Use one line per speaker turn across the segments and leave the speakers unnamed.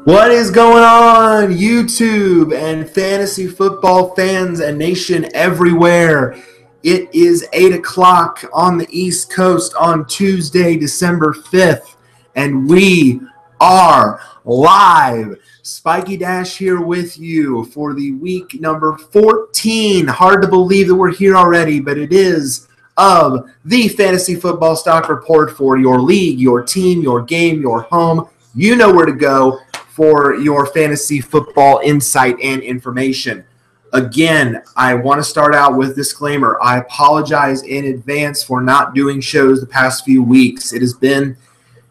What is going on, YouTube and fantasy football fans and nation everywhere? It is 8 o'clock on the East Coast on Tuesday, December 5th, and we are live. Spiky Dash here with you for the week number 14. Hard to believe that we're here already, but it is of the Fantasy Football Stock Report for your league, your team, your game, your home. You know where to go for your fantasy football insight and information. Again, I want to start out with a disclaimer. I apologize in advance for not doing shows the past few weeks. It has been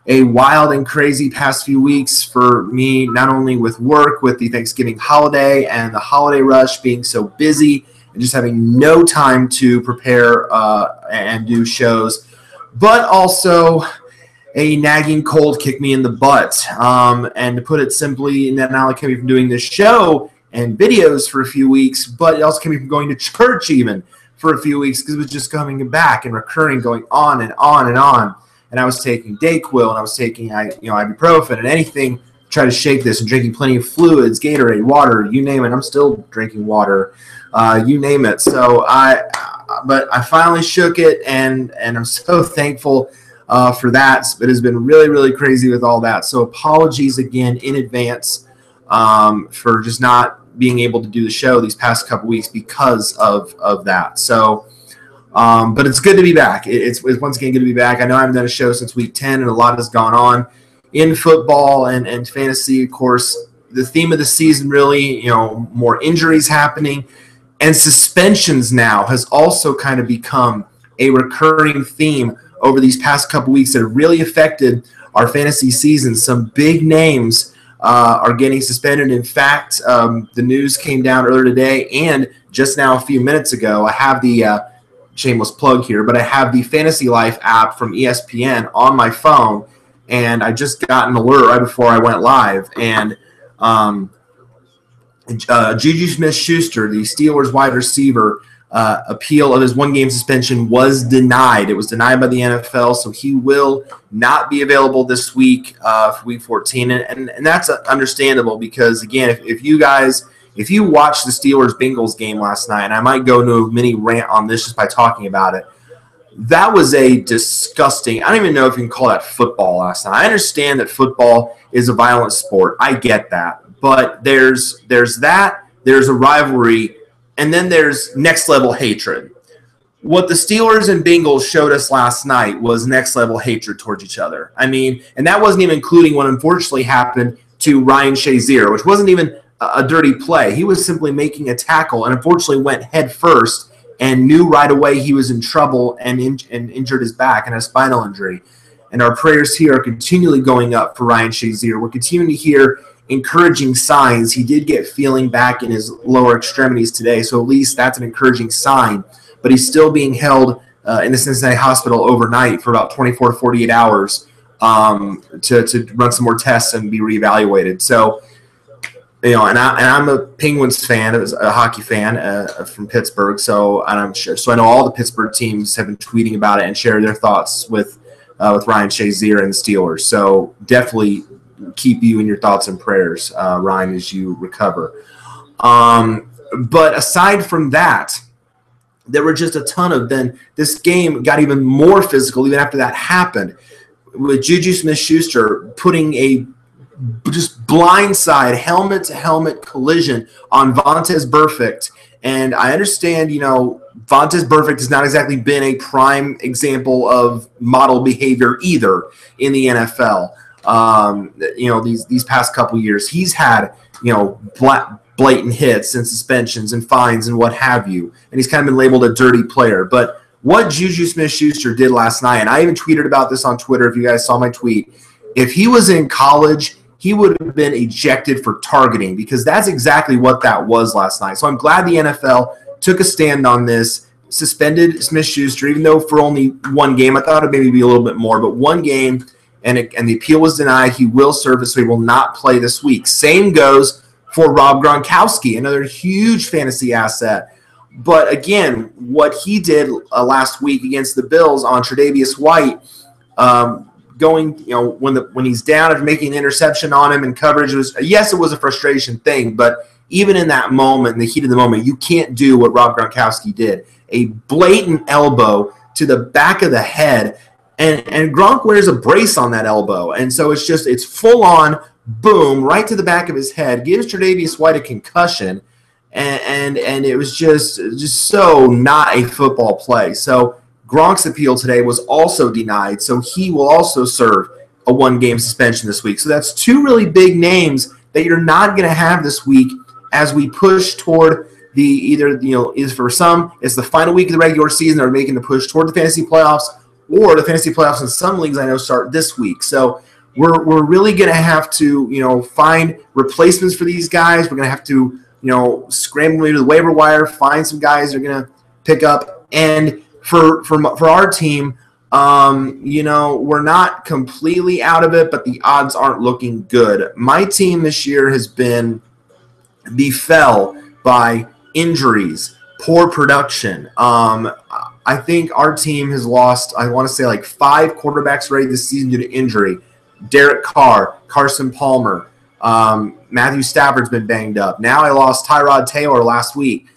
a wild and crazy past few weeks for me, not only with work, with the Thanksgiving holiday and the holiday rush being so busy and just having no time to prepare and do shows, but also a nagging cold kicked me in the butt. And to put it simply, not only kept me from doing this show and videos for a few weeks, but it also kept me from going to church even for a few weeks because it was just coming back and recurring, going on and on and on. And I was taking Dayquil and I was taking ibuprofen and anything to try to shake this, and drinking plenty of fluids, Gatorade, water, you name it. I'm still drinking water, you name it. So but I finally shook it, and I'm so thankful for that. It has been really, really crazy with all that. So apologies again in advance for just not being able to do the show these past couple weeks because of that. So, but it's good to be back. It's once again good to be back. I know I haven't done a show since week 10, and a lot has gone on in football and fantasy. Of course, the theme of the season really, more injuries happening, and suspensions now has also kind of become a recurring theme over these past couple weeks that have really affected our fantasy season. Some big names are getting suspended. In fact, the news came down earlier today, and just now a few minutes ago, I have the shameless plug here, but I have the Fantasy Life app from ESPN on my phone, and I just got an alert right before I went live, and Juju Smith-Schuster, the Steelers wide receiver, appeal of his one-game suspension was denied. It was denied by the NFL, so he will not be available this week for Week 14, and that's understandable because, again, if you watched the Steelers-Bengals game last night, and I might go into a mini rant on this just by talking about it, that was a disgusting – I don't even know if you can call that football last night. I understand that football is a violent sport. I get that. But there's that, there's a rivalry, and then there's next-level hatred. What the Steelers and Bengals showed us last night was next-level hatred towards each other. I mean, and that wasn't even including what unfortunately happened to Ryan Shazier, which wasn't even a dirty play. He was simply making a tackle and unfortunately went head first and knew right away he was in trouble and injured his back and a spinal injury. And our prayers here are continually going up for Ryan Shazier. We're continuing to hear encouraging signs. He did get feeling back in his lower extremities today, so at least that's an encouraging sign. But he's still being held in the Cincinnati hospital overnight for about 24 to 48 hours to run some more tests and be reevaluated. So, and I'm a Penguins fan, a hockey fan from Pittsburgh. So, and I'm sure, so I know all the Pittsburgh teams have been tweeting about it and shared their thoughts with Ryan Shazier and the Steelers. So definitely keep you in your thoughts and prayers, Ryan, as you recover. But aside from that, there were just a ton of – then this game got even more physical even after that happened, with Juju Smith-Schuster putting a just blindside helmet-to-helmet collision on Vontaze Burfict. And I understand, Vontaze Burfict has not exactly been a prime example of model behavior either in the NFL. These past couple years, he's had, blatant hits and suspensions and fines and what have you. And he's kind of been labeled a dirty player. But what Juju Smith-Schuster did last night, and I even tweeted about this on Twitter if you guys saw my tweet, if he was in college, he would have been ejected for targeting, because that's exactly what that was last night. So I'm glad the NFL took a stand on this, suspended Smith-Schuster, even though for only one game. I thought it maybe be a little bit more, but one game, and the appeal was denied. He will serve it, so he will not play this week. Same goes for Rob Gronkowski, another huge fantasy asset. But again, what he did last week against the Bills on Tre'Davious White going, when he's down after making an interception on him and coverage, it was a frustration thing, but even in that moment, in the heat of the moment, you can't do what Rob Gronkowski did. A blatant elbow to the back of the head, and Gronk wears a brace on that elbow, and so it's full on, boom, right to the back of his head, gives Tre'Davious White a concussion, and it was just so not a football play. So Gronk's appeal today was also denied, so he will also serve a 1-game suspension this week. So that's 2 really big names that you're not going to have this week as we push toward is for some, it's the final week of the regular season, they're making the push toward the fantasy playoffs, or the fantasy playoffs in some leagues I know start this week. So we're really going to have to, find replacements for these guys. We're going to have to, scramble to the waiver wire, find some guys they're going to pick up. And for our team, we're not completely out of it, but the odds aren't looking good. My team this year has been befell by injuries, poor production. I think our team has lost, I want to say, like 5 quarterbacks already this season due to injury. Derek Carr, Carson Palmer, Matthew Stafford's been banged up. Now I lost Tyrod Taylor last week.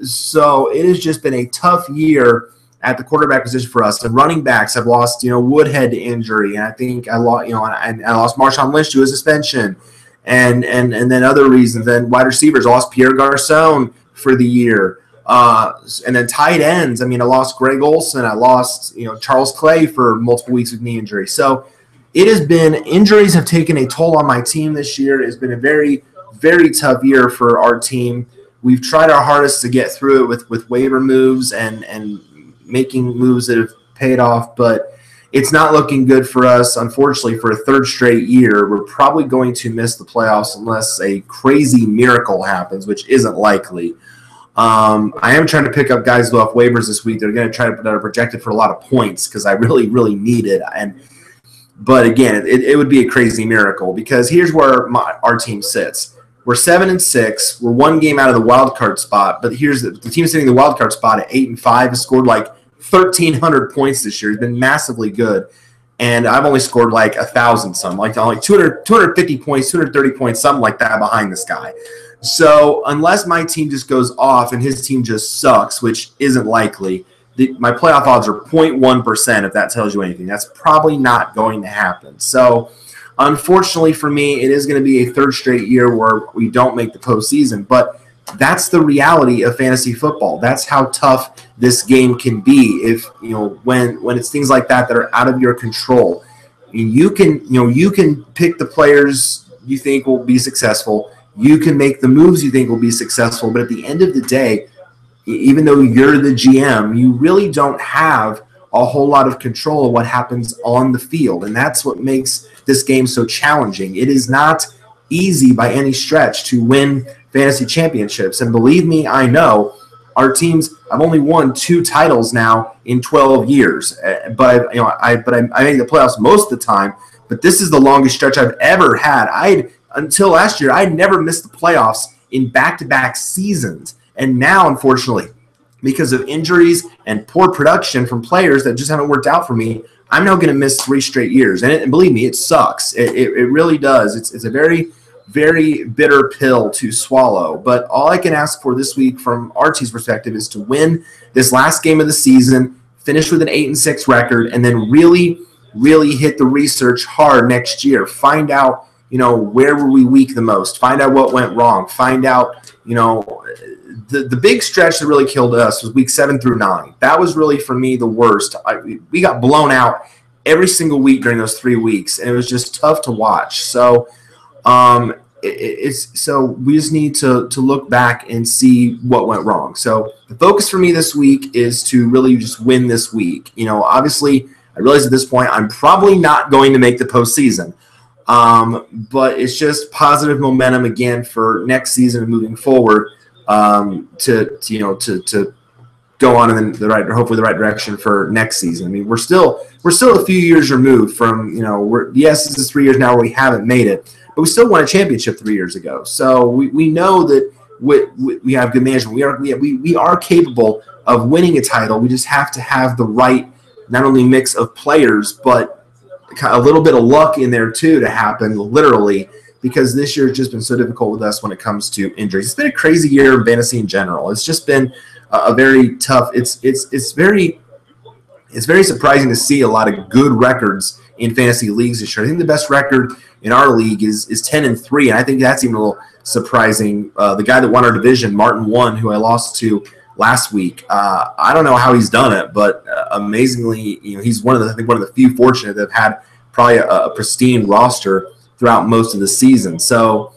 So it has just been a tough year at the quarterback position for us. The running backs, I've lost, Woodhead to injury, and I think I lost Marshawn Lynch to a suspension, and then other reasons. Then wide receivers, I lost Pierre Garçon for the year, and then tight ends. I lost Greg Olson. I lost Charles Clay for multiple weeks with knee injury. So it has been, injuries have taken a toll on my team this year. It's been a very, very tough year for our team. We've tried our hardest to get through it with waiver moves and making moves that have paid off, but it's not looking good for us. Unfortunately, for a 3rd straight year, we're probably going to miss the playoffs unless a crazy miracle happens, which isn't likely. I am trying to pick up guys who off waivers this week. They're going to try to that are projected for a lot of points because I really, really need it. But again, it would be a crazy miracle because here's where our team sits. We're 7-6. We're 1 game out of the wild card spot, but here's the team sitting in the wild card spot at 8-5 has scored like 1,300 points this year. He's been massively good, and I've only scored like 1,000 some, like 250 points, 230 points, something like that behind this guy. So unless my team just goes off and his team just sucks, which isn't likely, my playoff odds are 0.1%. If that tells you anything, that's probably not going to happen. So unfortunately for me, it is going to be a 3rd straight year where we don't make the postseason, but that's the reality of fantasy football. That's how tough this game can be. If when it's things like that are out of your control, you can pick the players you think will be successful. You can make the moves you think will be successful, but at the end of the day, even though you're the GM, you really don't have a whole lot of control of what happens on the field, and that's what makes this game so challenging. It is not easy by any stretch to win fantasy championships, and believe me, I know our teams. I've only won 2 titles now in 12 years, but I make the playoffs most of the time. But this is the longest stretch I've ever had. Until last year, I'd never missed the playoffs in back-to-back seasons, and now, unfortunately, because of injuries and poor production from players that just haven't worked out for me, I'm now going to miss 3 straight years, and believe me, it sucks. It really does. It's a very, very bitter pill to swallow. But all I can ask for this week from our team's perspective is to win this last game of the season, finish with an 8-6 record, and then really, really hit the research hard next year. Find out, where were we weak the most? Find out what went wrong. Find out, the big stretch that really killed us was week 7 through 9. That was really, for me, the worst. We got blown out every single week during those 3 weeks, and it was just tough to watch. So so we just need to look back and see what went wrong. So the focus for me this week is to really just win this week. Obviously, I realize at this point I'm probably not going to make the postseason, but it's just positive momentum again for next season and moving forward to go on in hopefully the right direction for next season. We're still a few years removed from this is 3 years now where we haven't made it. But we still won a championship 3 years ago, so we know that we have good management. We are capable of winning a title. We just have to have the right not only mix of players but a little bit of luck in there too to happen, literally, because this year has just been so difficult with us when it comes to injuries. It's been a crazy year in fantasy in general. It's just been a very tough. It's very surprising to see a lot of good records in fantasy leagues this year. I think the best record in our league is 10-3, and I think that's even a little surprising. The guy that won our division, Martin One, who I lost to last week. I don't know how he's done it, but amazingly, he's one of the few fortunate that have had probably a pristine roster throughout most of the season. So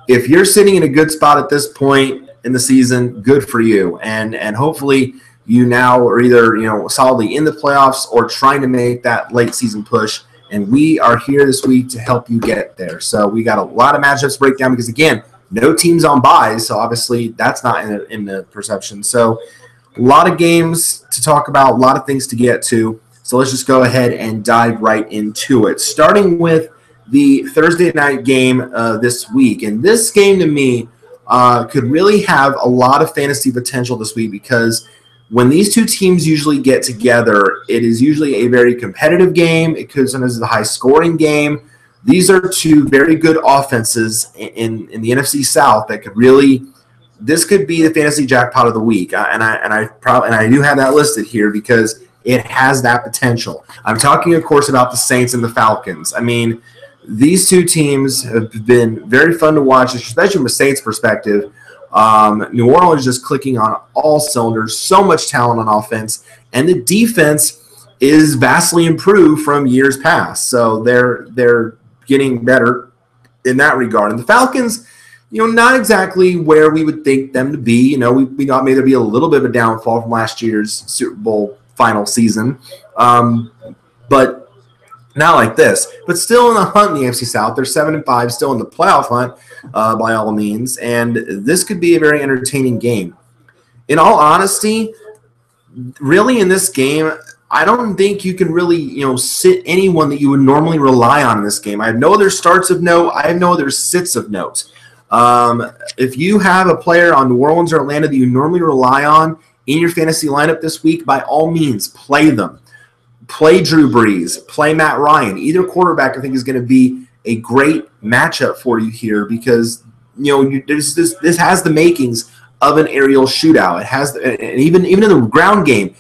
if you're sitting in a good spot at this point in the season, good for you, and hopefully you now are either solidly in the playoffs or trying to make that late season push. And we are here this week to help you get there. So we got a lot of matchups to break down because, again, no teams on buys, so obviously that's not in the perception. So a lot of games to talk about, a lot of things to get to. So let's just go ahead and dive right into it, starting with the Thursday night game this week. And this game, to me, could really have a lot of fantasy potential this week because when these two teams usually get together, it is usually a very competitive game. It could sometimes be a high-scoring game. These are two very good offenses in the NFC South that could really – this could be the fantasy jackpot of the week. And I do have that listed here because it has that potential. I'm talking, of course, about the Saints and the Falcons. I mean, these two teams have been very fun to watch, especially from a Saints perspective. New Orleans just clicking on all cylinders, so much talent on offense, and the defense is vastly improved from years past. So they're getting better in that regard. And the Falcons, not exactly where we would think them to be. We thought maybe there'd be a little bit of a downfall from last year's Super Bowl final season, but not like this. But still in the hunt in the AFC South. They're 7-5, still in the playoff hunt by all means. And this could be a very entertaining game. In all honesty, really in this game, I don't think you can really, sit anyone that you would normally rely on in this game. I have no other starts of note. I have no other sits of note. If you have a player on New Orleans or Atlanta that you normally rely on in your fantasy lineup this week, by all means, play them. Play Drew Brees. Play Matt Ryan. Either quarterback, I think, is going to be a great matchup for you here because, this has the makings of an aerial shootout. It has, and even in the ground game,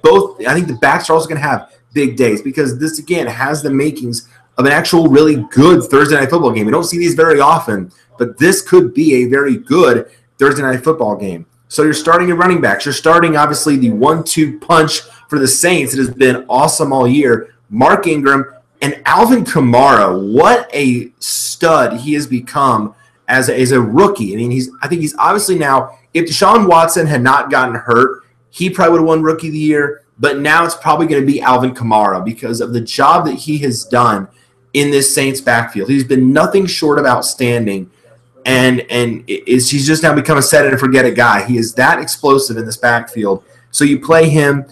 I think the backs are also going to have big days because this, again, has the makings of an actual really good Thursday night football game. We don't see these very often, but this could be a very good Thursday night football game. So you're starting your running backs. You're starting, obviously, the 1-2 punch for the Saints. It has been awesome all year. Mark Ingram and Alvin Kamara. What a stud he has become as a rookie. I mean, I think he's obviously now, if Deshaun Watson had not gotten hurt, he probably would have won Rookie of the Year, but now it's probably going to be Alvin Kamara because of the job that he has done in this Saints backfield. He's been nothing short of outstanding, and he's just now become a set-it-and-forget-it guy. He is that explosive in this backfield. So you play him.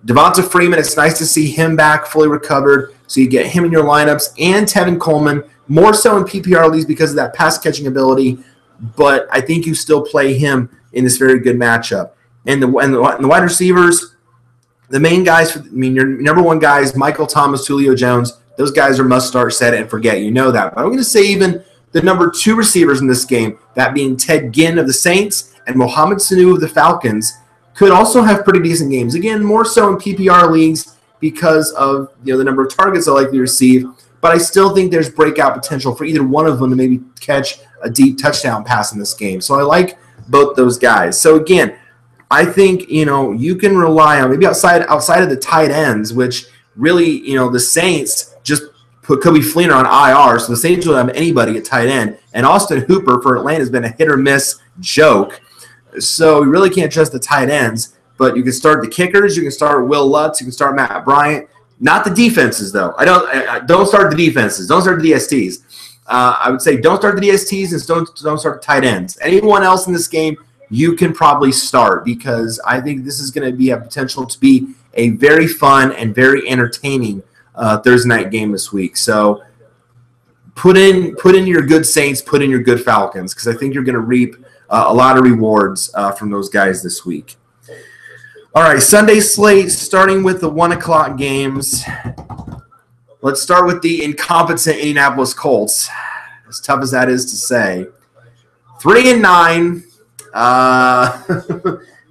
Devonta Freeman, it's nice to see him back, fully recovered, so you get him in your lineups, and Tevin Coleman, more so in PPR leagues because of that pass-catching ability, but I think you still play him in this very good matchup. And the wide receivers, the main guys, your number one guys, Michael Thomas, Julio Jones, those guys are must-start, set it and forget. You know that. But I'm going to say even the number two receivers in this game, that being Ted Ginn of the Saints and Mohamed Sanu of the Falcons, could also have pretty decent games. Again, more so in PPR leagues because of the number of targets they'll likely receive. But I still think there's breakout potential for either one of them to maybe catch a deep touchdown pass in this game. So I like both those guys. So again, I think, you can rely on maybe outside of the tight ends, which really, the Saints just could be Fleener on IR, so the Saints don't have anybody at tight end. And Austin Hooper for Atlanta has been a hit-or-miss joke. So you really can't trust the tight ends, but you can start the kickers. You can start Will Lutz. You can start Matt Bryant. Not the defenses, though. I don't start the defenses. Don't start the DSTs. I would say don't start the DSTs and don't start the tight ends. Anyone else in this game, you can probably start because I think this is going to be a potential to be a very fun and very entertaining Thursday night game this week. So put in your good Saints, put in your good Falcons because I think you're going to reap a lot of rewards from those guys this week. All right, Sunday slate, starting with the 1 o'clock games. Let's start with the incompetent Indianapolis Colts. As tough as that is to say, 3-9.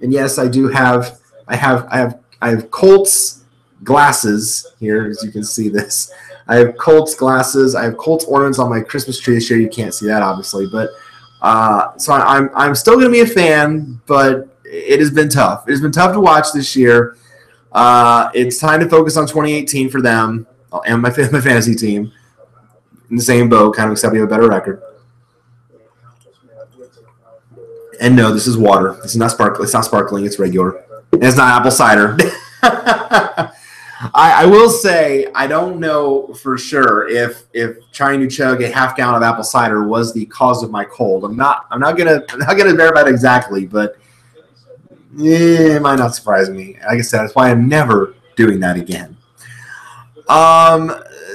And yes, I do have. I have Colts glasses here, as you can see this. I have Colts glasses. I have Colts ornaments on my Christmas tree this year. You can't see that, obviously, but so I'm still going to be a fan, but it has been tough. It has been tough to watch this year. It's time to focus on 2018 for them and my fantasy team. In the same boat, kind of, except we have a better record. And no, this is water. This is not sparkling. It's not sparkling. It's regular. And it's not apple cider. I will say I don't know for sure if trying to chug a half gallon of apple cider was the cause of my cold. I'm not gonna verify it exactly, but it might not surprise me. Like I said, that's why I'm never doing that again.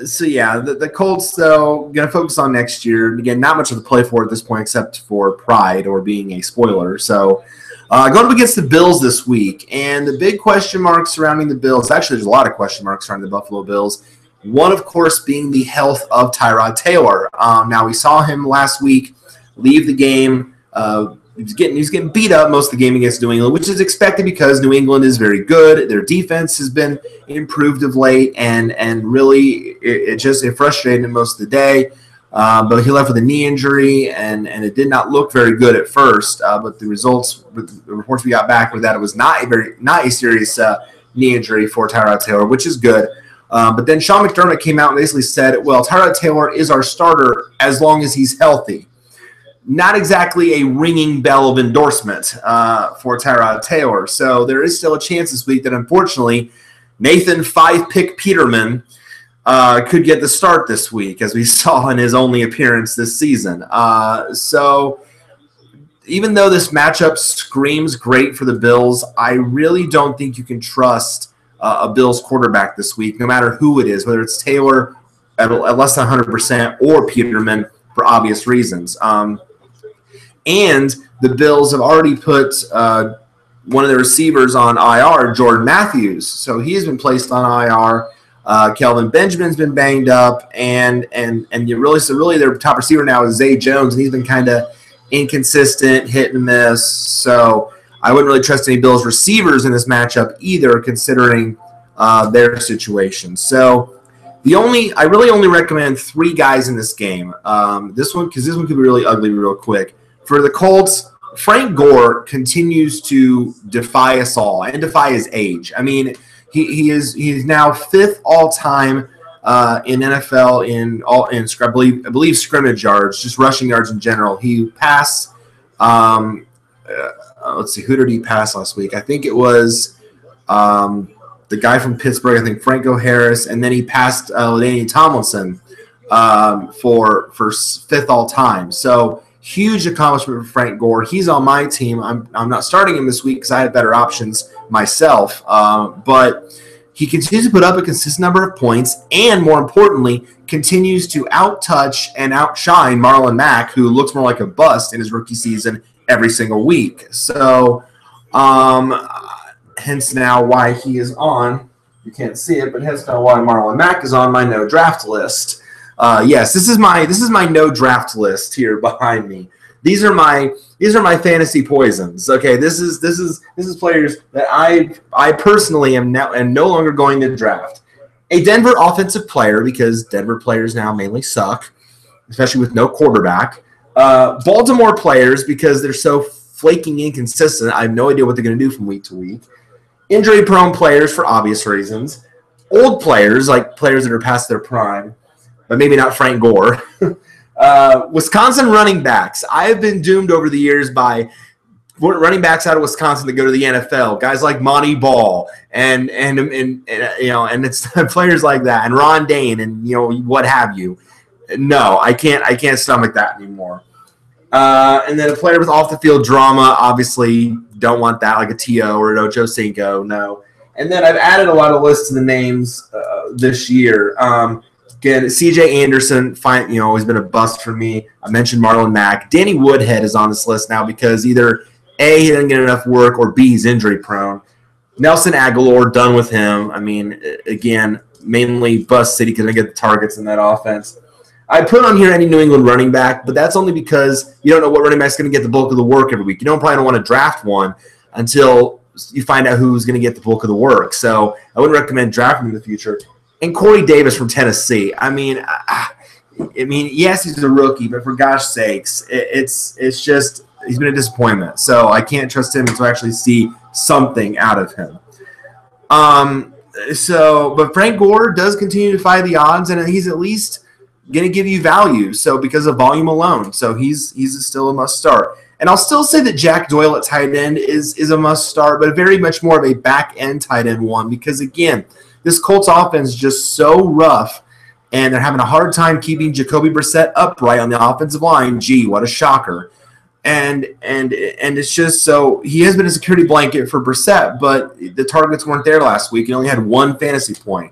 So yeah, the Colts though gonna focus on next year. Again, not much of the play for at this point except for pride or being a spoiler. So. Going up against the Bills this week, and the big question marks surrounding the Bills. Actually, there's a lot of question marks surrounding the Buffalo Bills. One, of course, being the health of Tyrod Taylor. Now, we saw him last week leave the game. He was getting beat up most of the game against New England, which is expected because New England is very good. Their defense has been improved of late, and really it frustrated him most of the day. But he left with a knee injury, and it did not look very good at first. But the reports we got back were that it was not a serious knee injury for Tyrod Taylor, which is good. But then Sean McDermott came out and basically said, well, Tyrod Taylor is our starter as long as he's healthy. Not exactly a ringing bell of endorsement for Tyrod Taylor. So there is still a chance this week that, unfortunately, Nathan 5-pick Peterman could get the start this week, as we saw in his only appearance this season. So even though this matchup screams great for the Bills, I really don't think you can trust a Bills quarterback this week, no matter who it is, whether it's Taylor at less than 100% or Peterman for obvious reasons. And the Bills have already put one of their receivers on IR, Jordan Matthews. So he has been placed on IR. Kelvin Benjamin's been banged up, and really their top receiver now is Zay Jones, and he's been kind of inconsistent, hit and miss. So I wouldn't really trust any Bills receivers in this matchup either, considering their situation. So I really only recommend 3 guys in this game. This one could be really ugly real quick. For the Colts, Frank Gore continues to defy us all and defy his age. I mean, He's now 5th all time in NFL I believe scrimmage yards, just rushing yards in general. He passed. Let's see, who did he pass last week? I think it was the guy from Pittsburgh. I think Franco Harris, and then he passed Ladainian Tomlinson for 5th all time. So huge accomplishment for Frank Gore. He's on my team. I'm not starting him this week because I had better options myself, but he continues to put up a consistent number of points, and more importantly, continues to outtouch and outshine Marlon Mack, who looks more like a bust in his rookie season every single week. So, hence now why he is on. You can't see it, but hence now why Marlon Mack is on my no draft list. Yes, this is my no draft list here behind me. These are my fantasy poisons. Okay, this is players that I personally am no longer going to draft. A Denver offensive player, because Denver players now mainly suck, especially with no quarterback. Baltimore players, because they're so flaking inconsistent. I have no idea what they're going to do from week to week. Injury-prone players for obvious reasons. Old players, like players that are past their prime, but maybe not Frank Gore. Wisconsin running backs. I have been doomed over the years by running backs out of Wisconsin that go to the NFL. Guys like Monty Ball and it's players like that, and Ron Dane, and what have you. No, I can't stomach that anymore. And then a player with off the field drama, obviously don't want that, like a T.O. or an Ocho Cinco. No. And then I've added a lot of lists to the names this year. Again, C.J. Anderson, always been a bust for me. I mentioned Marlon Mack. Danny Woodhead is on this list now because either A, he didn't get enough work, or B, he's injury prone. Nelson Aguilar, done with him. I mean, again, mainly Bus City because I get the targets in that offense. I put on here any New England running back, but that's only because you don't know what running back's going to get the bulk of the work every week. You probably don't want to draft one until you find out who's going to get the bulk of the work. So I wouldn't recommend drafting in the future. And Corey Davis from Tennessee. I mean, yes, he's a rookie, but for gosh sakes, it's just he's been a disappointment. So I can't trust him to actually see something out of him. But Frank Gore does continue to defy the odds, and he's at least going to give you value. So because of volume alone, so he's still a must start. And I'll still say that Jack Doyle at tight end is a must start, but very much more of a back end tight end one because again, this Colts offense is just so rough, and they're having a hard time keeping Jacoby Brissett upright on the offensive line. Gee, what a shocker! And it's just so he has been a security blanket for Brissett, but the targets weren't there last week. He only had 1 fantasy point.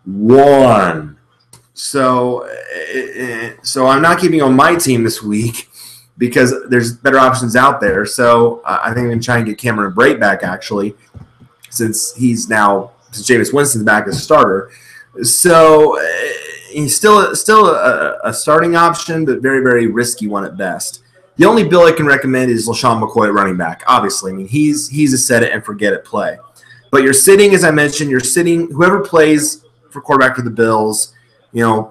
1. So I'm not keeping on my team this week because there's better options out there. So I think I'm going to try and get Cameron Brate back actually, since Jameis Winston's back as a starter. So he's still a starting option, but very, very risky one at best. The only bill I can recommend is LaShawn McCoy at running back. Obviously, I mean he's a set it and forget it play. But you're sitting, as I mentioned, whoever plays for quarterback for the Bills.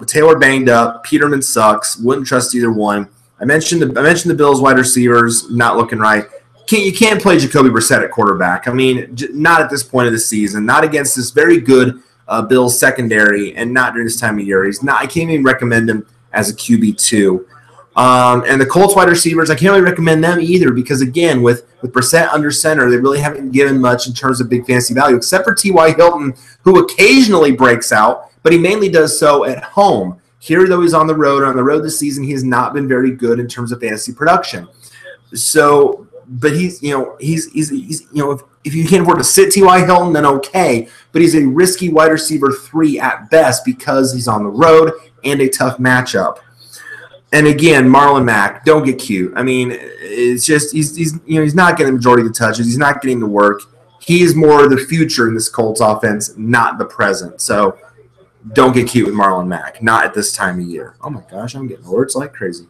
Taylor banged up, Peterman sucks. Wouldn't trust either one. I mentioned the Bills wide receivers not looking right. You can't play Jacoby Brissett at quarterback. I mean, not at this point of the season. Not against this very good Bills secondary, and not during this time of year. I can't even recommend him as a QB2. And the Colts wide receivers, I can't really recommend them either because, again, with Brissett under center, they really haven't given much in terms of big fantasy value, except for T.Y. Hilton, who occasionally breaks out, but he mainly does so at home. Here, though, he's on the road this season, he has not been very good in terms of fantasy production. So, but if you can't afford to sit T.Y. Hilton, then okay. But he's a risky wide receiver 3 at best because he's on the road and a tough matchup. And again, Marlon Mack, don't get cute. I mean, it's just he's not getting the majority of the touches. He's not getting the work. He is more the future in this Colts offense, not the present. So don't get cute with Marlon Mack. Not at this time of year. Oh my gosh, I'm getting alerts like crazy.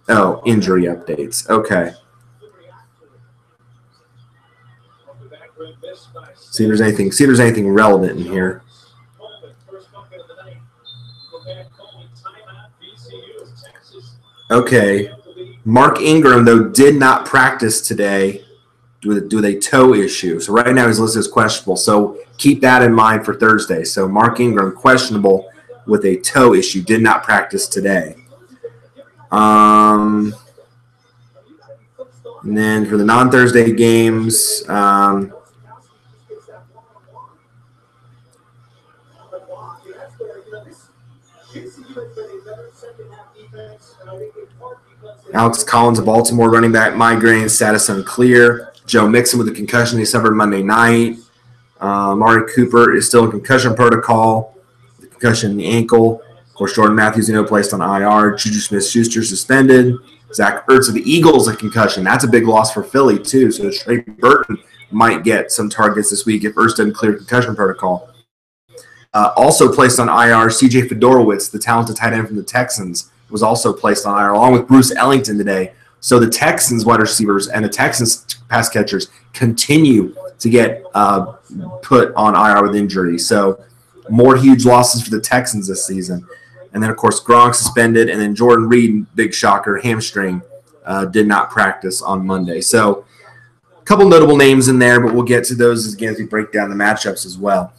Oh, injury updates. Okay. See if there's anything relevant in here. Okay. Mark Ingram, though, did not practice today with a toe issue. So right now he's listed as questionable. So keep that in mind for Thursday. So Mark Ingram, questionable with a toe issue, did not practice today. And then for the non-Thursday games, Alex Collins of Baltimore, running back, migraine, status unclear. Joe Mixon with a concussion he suffered Monday night. Amari Cooper is still in concussion protocol, the concussion in the ankle. Of course, Jordan Matthews, placed on IR. Juju Smith-Schuster suspended. Zach Ertz of the Eagles, a concussion. That's a big loss for Philly, too. So Trey Burton might get some targets this week if Ertz doesn't clear concussion protocol. Also placed on IR, C.J. Fedorowicz, the talented tight end from the Texans, was also placed on IR, along with Bruce Ellington today. So the Texans wide receivers and the Texans pass catchers continue to get put on IR with injury. So more huge losses for the Texans this season. And then, of course, Gronk suspended, and then Jordan Reed, big shocker, hamstring, did not practice on Monday. So a couple notable names in there, but we'll get to those as we break down the matchups as well.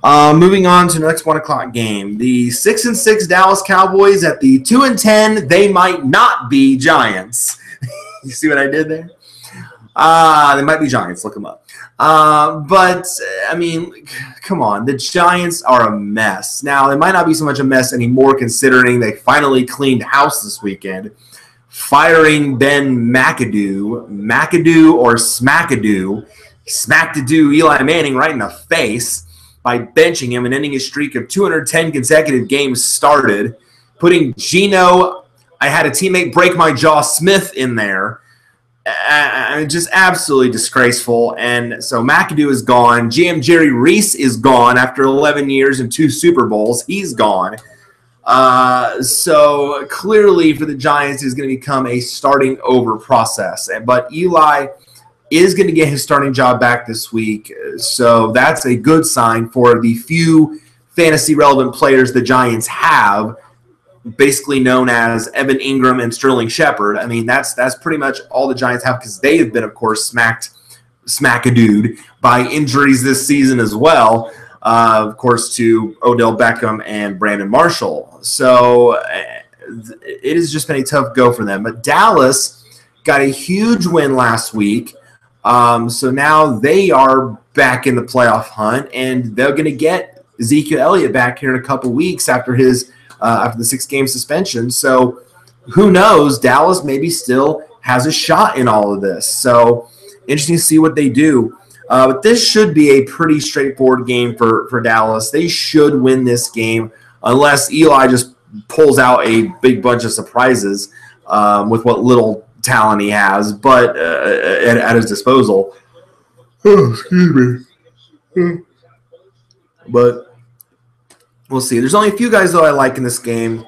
Moving on to the next 1 o'clock game. The 6-6 Dallas Cowboys at the 2-10, they might not be Giants. You see what I did there? They might be Giants. Look them up. But, I mean, come on. The Giants are a mess. Now, they might not be so much a mess anymore considering they finally cleaned house this weekend, firing Ben McAdoo or Smackadoo, smacked-a-doo Eli Manning right in the face by benching him and ending his streak of 210 consecutive games started, putting Geno, I had a teammate break my jaw, Smith in there. Just absolutely disgraceful. And so McAdoo is gone. GM Jerry Reese is gone after 11 years and 2 Super Bowls. He's gone. So clearly for the Giants is going to become a starting over process. But Eli is going to get his starting job back this week. So that's a good sign for the few fantasy relevant players the Giants have, basically known as Evan Ingram and Sterling Shepard. I mean, that's pretty much all the Giants have, because they have been, of course, smack-a-dude by injuries this season as well, of course, to Odell Beckham and Brandon Marshall. So it has just been a tough go for them. But Dallas got a huge win last week. So now they are back in the playoff hunt, and they're going to get Ezekiel Elliott back here in a couple weeks after the 6-game suspension. So who knows? Dallas maybe still has a shot in all of this. So interesting to see what they do. But this should be a pretty straightforward game for Dallas. They should win this game unless Eli just pulls out a big bunch of surprises with what little talent he has, but at his disposal. Oh, excuse me. But we'll see. There's only a few guys, though, I like in this game.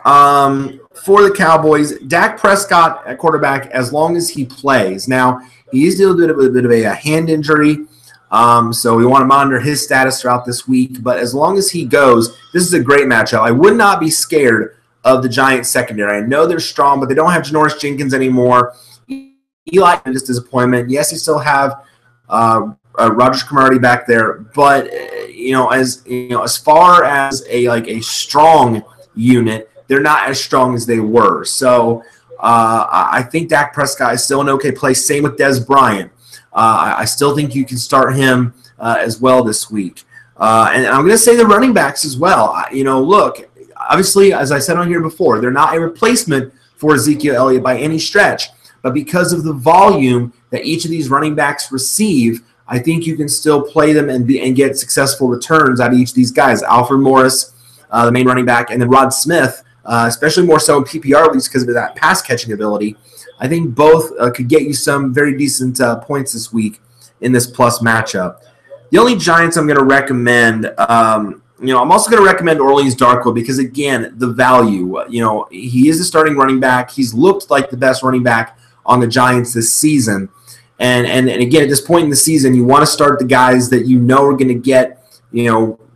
For the Cowboys, Dak Prescott at quarterback, as long as he plays. Now, he's dealing with a bit of a hand injury, so we want to monitor his status throughout this week. But as long as he goes, this is a great matchup. I would not be scared of the Giants secondary. I know they're strong, but they don't have Janoris Jenkins anymore. Eli is a disappointment. Yes, they still have Rogers Cromartie back there, but as far as a strong unit, they're not as strong as they were. So I think Dak Prescott is still an okay play. Same with Des Bryant. I still think you can start him as well this week. And I'm going to say the running backs as well. Look, obviously, as I said on here before, they're not a replacement for Ezekiel Elliott by any stretch. But because of the volume that each of these running backs receive, I think you can still play them and get successful returns out of each of these guys. Alfred Morris, the main running back, and then Rod Smith, especially more so in PPR leagues because of that pass-catching ability. I think both could get you some very decent points this week in this plus matchup. The only Giants I'm going to recommend, I'm also going to recommend Orleans Darkwa because, again, the value. He is a starting running back. He's looked like the best running back on the Giants this season. And again, at this point in the season, you want to start the guys that you know are going to get,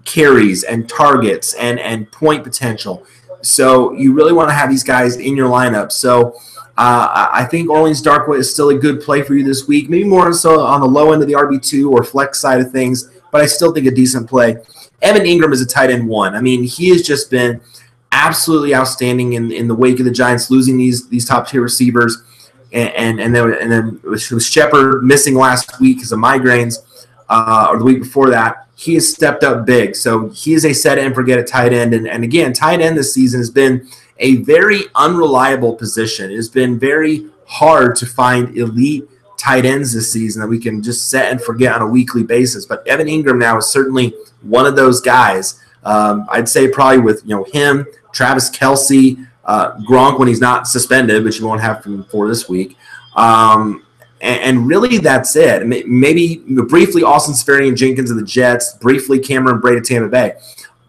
carries and targets and point potential. So you really want to have these guys in your lineup. So I think Orleans Darkwa is still a good play for you this week, maybe more so on the low end of the RB2 or flex side of things, but I still think a decent play. Evan Ingram is a tight end 1. I mean, he has just been absolutely outstanding in the wake of the Giants losing these top-tier receivers. And then with Shepard missing last week because of migraines, or the week before that, he has stepped up big. So he is a set and forget it tight end. And again, tight end this season has been a very unreliable position. It has been very hard to find elite tight ends this season that we can just set and forget on a weekly basis. But Evan Ingram now is certainly one of those guys. I'd say probably with him, Travis Kelce, Gronk when he's not suspended, which you won't have him for this week. And really that's it. Maybe briefly Austin Seferian-Jenkins of the Jets, briefly Cameron Brate of Tampa Bay.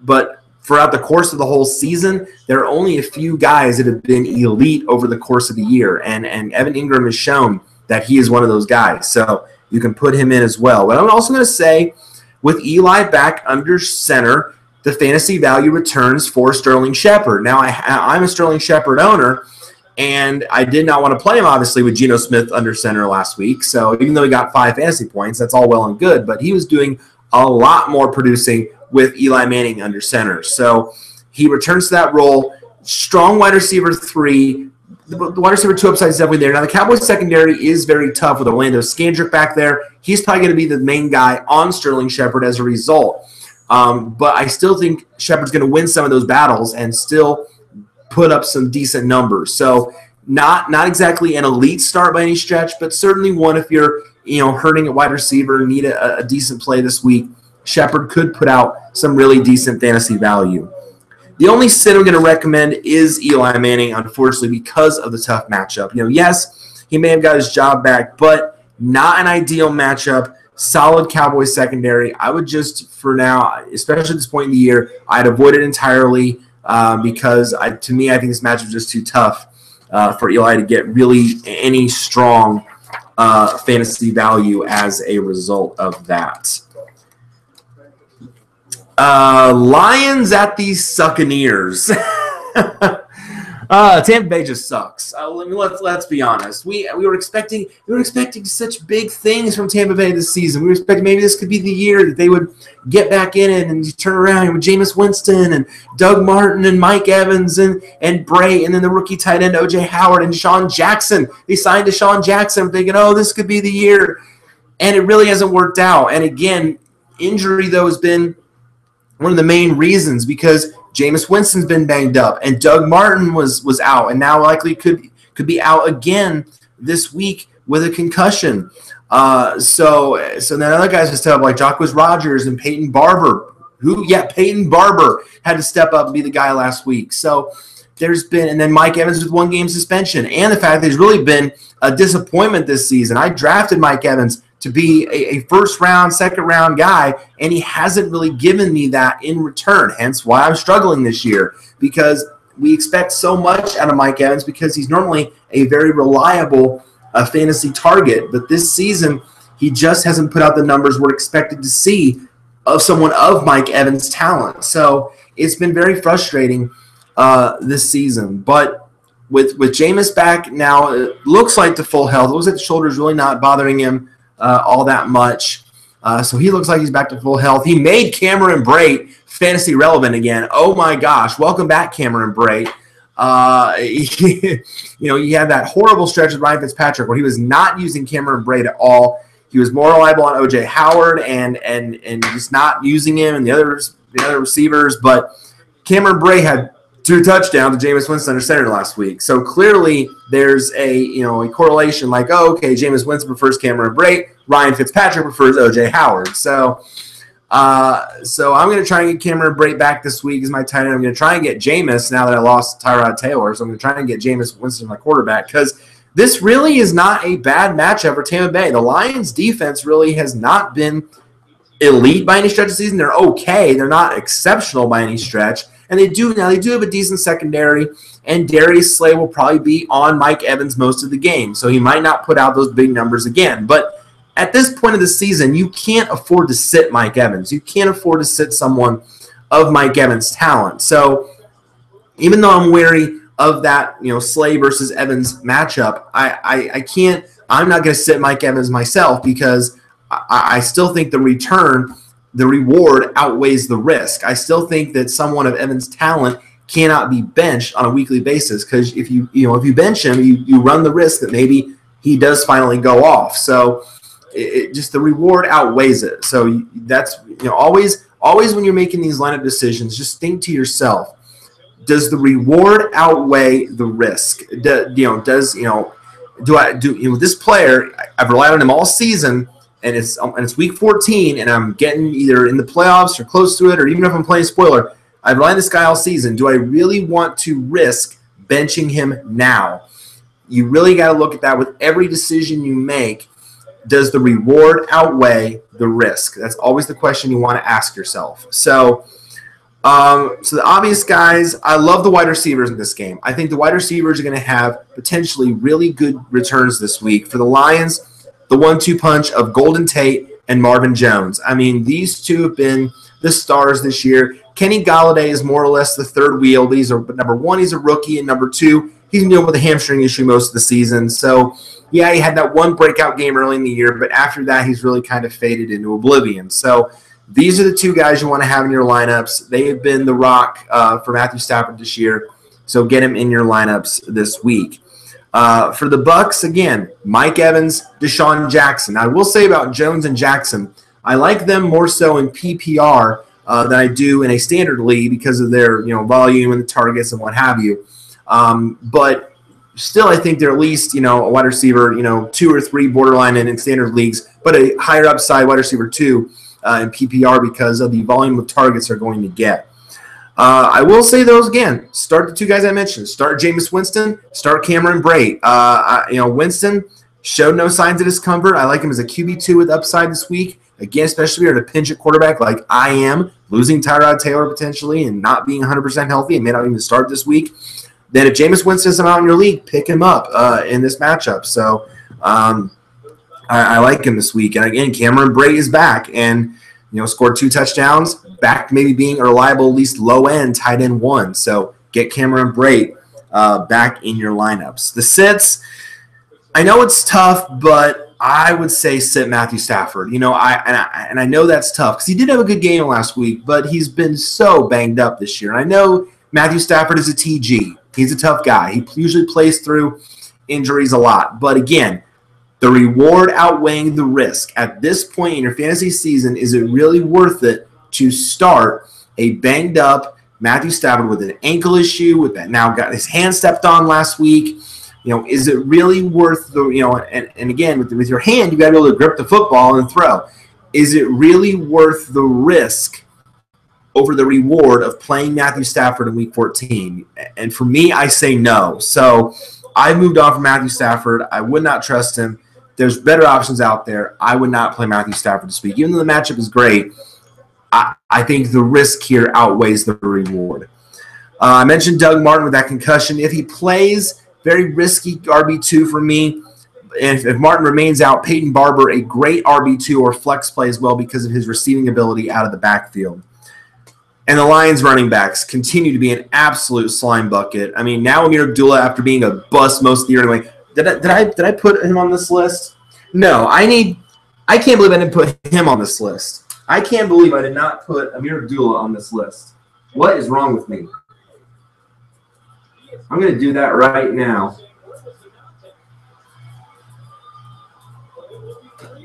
But throughout the course of the whole season, there are only a few guys that have been elite over the course of the year. And Evan Ingram has shown that he is one of those guys. So you can put him in as well. But I'm also going to say with Eli back under center, the fantasy value returns for Sterling Shepard. Now, I'm a Sterling Shepard owner, and I did not want to play him, obviously, with Geno Smith under center last week. So even though he got 5 fantasy points, that's all well and good. But he was doing a lot more producing with Eli Manning under center. So he returns to that role. Strong wide receiver 3. The wide receiver 2 upside is definitely there. Now, the Cowboys secondary is very tough with Orlando Scandrick back there. He's probably going to be the main guy on Sterling Shepard as a result. But I still think Shepard's going to win some of those battles and still put up some decent numbers. So not exactly an elite start by any stretch, but certainly one if you're hurting at wide receiver and need a decent play this week. Shepard could put out some really decent fantasy value. The only sit I'm going to recommend is Eli Manning, unfortunately, because of the tough matchup. Yes, he may have got his job back, but not an ideal matchup. Solid Cowboys secondary. I would just, for now, especially at this point in the year, I'd avoid it entirely because to me, I think this matchup is just too tough for Eli to get really any strong fantasy value as a result of that. Lions at the Succaneers. Tampa Bay just sucks. Let's be honest. We were expecting such big things from Tampa Bay this season. We were expecting maybe this could be the year that they would get back in it and turn around with Jameis Winston and Doug Martin and Mike Evans and Bray, and then the rookie tight end O.J. Howard and Deshaun Jackson. They signed Deshaun Jackson thinking, oh, this could be the year, and it really hasn't worked out. And again, injury though has been one of the main reasons, because Jameis Winston's been banged up, and Doug Martin was out, and now likely could be out again this week with a concussion. So then other guys have stepped up, like Jacquizz Rodgers and Peyton Barber. Peyton Barber had to step up and be the guy last week. So there's been, and then Mike Evans with 1 game suspension, and the fact that he's really been a disappointment this season. I drafted Mike Evans to be a first-round, second-round guy, and he hasn't really given me that in return, hence why I'm struggling this year, because we expect so much out of Mike Evans because he's normally a very reliable fantasy target, but this season he just hasn't put out the numbers we're expected to see of someone of Mike Evans' talent. So it's been very frustrating this season, but with Jameis back now, it looks like to full health. It looks like the shoulder is really not bothering him all that much. So he looks like he's back to full health. He made Cameron Brate fantasy relevant again. Oh my gosh. Welcome back, Cameron Brate. He had that horrible stretch with Ryan Fitzpatrick where he was not using Cameron Brate at all. He was more reliable on O.J. Howard and just not using him and the other receivers. But Cameron Brate had 2 touchdowns to Jameis Winston under center last week. So clearly there's a correlation like, oh, okay, Jameis Winston prefers Cameron Brate, Ryan Fitzpatrick prefers O.J. Howard. So I'm going to try and get Cameron Brate back this week as my tight end. I'm going to try and get Jameis now that I lost Tyrod Taylor. So I'm going to try and get Jameis Winston my quarterback, because this really is not a bad matchup for Tampa Bay. The Lions defense really has not been elite by any stretch of the season. They're okay. They're not exceptional by any stretch. And they do have a decent secondary, and Darius Slay will probably be on Mike Evans most of the game, so he might not put out those big numbers again. But at this point of the season, you can't afford to sit Mike Evans. You can't afford to sit someone of Mike Evans' talent. So even though I'm wary of that, Slay versus Evans matchup, I'm not going to sit Mike Evans myself, because I still think the reward outweighs the risk. I still think that someone of Evans' talent cannot be benched on a weekly basis, because if you bench him, you run the risk that maybe he does finally go off. So just the reward outweighs it. So that's always when you're making these lineup decisions, just think to yourself: does the reward outweigh the risk? With this player, I've relied on him all season, and it's week 14, and I'm getting either in the playoffs or close to it, or even if I'm playing spoiler, I've relied on this guy all season. Do I really want to risk benching him now? You really got to look at that with every decision you make. Does the reward outweigh the risk? That's always the question you want to ask yourself. So the obvious guys, I love the wide receivers in this game. I think the wide receivers are going to have potentially really good returns this week. For the Lions, the 1-2 punch of Golden Tate and Marvin Jones. I mean, these two have been the stars this year. Kenny Golladay is more or less the third wheel. But number one, he's a rookie, and number two, he's been dealing with a hamstring issue most of the season. So, yeah, he had that one breakout game early in the year, but after that, he's really kind of faded into oblivion. So these are the two guys you want to have in your lineups. They have been the rock for Matthew Stafford this year, so get him in your lineups this week. For the Bucs, again, Mike Evans, Deshaun Jackson. Now, I will say about Jones and Jackson, I like them more so in PPR than I do in a standard league because of their volume and the targets and what have you. But still, I think they're at least a wide receiver 2 or 3 borderline in standard leagues, but a higher upside wide receiver 2 in PPR because of the volume of targets they're going to get. I will say those again. Start the two guys I mentioned. Start Jameis Winston. Start Cameron Brate. Winston showed no signs of discomfort. I like him as a QB2 with upside this week. Again, especially if you're at a pinch at quarterback like I am, losing Tyrod Taylor potentially and not being 100% healthy and may not even start this week. Then if Jameis Winston's out in your league, pick him up in this matchup. So I like him this week. And again, Cameron Brate is back and scored 2 touchdowns, back to maybe being a reliable, at least low-end tight end 1. So get Cameron Brate back in your lineups. The sits, I know it's tough, but I would say sit Matthew Stafford. I know that's tough because he did have a good game last week, but he's been so banged up this year. And I know Matthew Stafford is a TG. He's a tough guy. He usually plays through injuries a lot. But again, the reward outweighing the risk. At this point in your fantasy season, is it really worth it to start a banged up Matthew Stafford with an ankle issue, with that now got his hand stepped on last week? Is it really worth the, and again, with your hand, you got to be able to grip the football and throw. Is it really worth the risk over the reward of playing Matthew Stafford in week 14? And for me, I say no. So I moved on from Matthew Stafford. I would not trust him. There's better options out there. I would not play Matthew Stafford this week. Even though the matchup is great, I think the risk here outweighs the reward. I mentioned Doug Martin with that concussion. If he plays, very risky RB2 for me. And if Martin remains out, Peyton Barber, a great RB2 or flex play as well because of his receiving ability out of the backfield. And the Lions running backs continue to be an absolute slime bucket. I mean, now Amir Abdullah, after being a bust most of the year, anyway, did I put him on this list? No, I can't believe I didn't put him on this list. I can't believe I did not put Amir Abdullah on this list. What is wrong with me? I'm going to do that right now.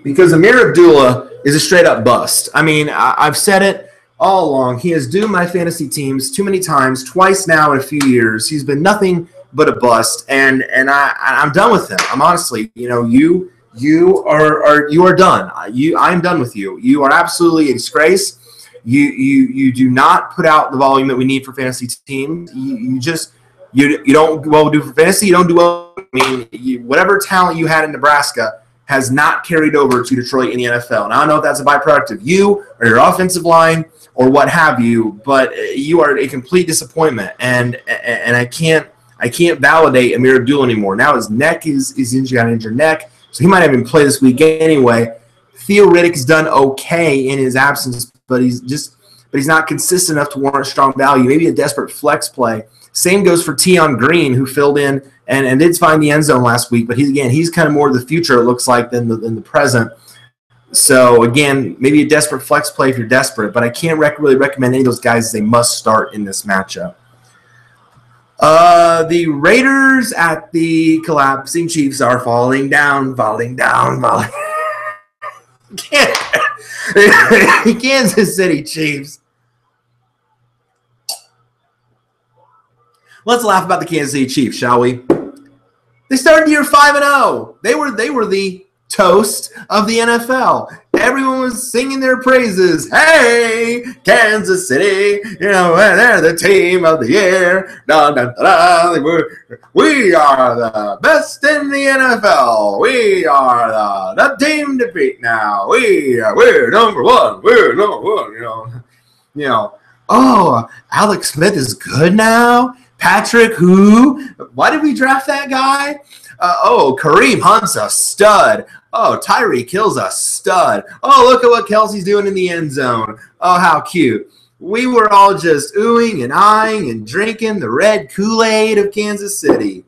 Because Amir Abdullah is a straight-up bust. I mean, I've said it all along. He has doomed my fantasy teams too many times, twice now in a few years. He's been nothing but a bust, and I'm done with him. I'm honestly, you are done. I'm done with you. You are absolutely a disgrace. You do not put out the volume that we need for fantasy teams. You don't well do for fantasy. You don't do well. I mean, whatever talent you had in Nebraska has not carried over to Detroit in the NFL. And I don't know if that's a byproduct of you or your offensive line or what have you, but you are a complete disappointment. And I can't validate Amir Abdullah anymore. Now his neck is injured, got an injured neck, so he might not even play this week anyway. Theo Riddick's done okay in his absence, but he's not consistent enough to warrant strong value. Maybe a desperate flex play. Same goes for Tion Green, who filled in and did find the end zone last week, but he's kind of more the future, it looks like, than the present. So, again, maybe a desperate flex play if you're desperate, but I can't really recommend any of those guys as they must start in this matchup. The Raiders at the collapsing Chiefs are falling down. Kansas City Chiefs. Let's laugh about the Kansas City Chiefs, shall we? They started the year 5-0. They were the toast of the NFL. Everyone was singing their praises. Hey, Kansas City, they're the team of the year. Da, da, da, da. We are the best in the NFL. We are the team to beat now. We're number one. We're number one. Oh, Alex Smith is good now. Patrick who? Why did we draft that guy? Kareem Hunt's a stud. Oh, Tyreek Hill's a stud. Oh, look at what Kelsey's doing in the end zone. Oh, how cute. We were all just oohing and eyeing and drinking the red Kool-Aid of Kansas City.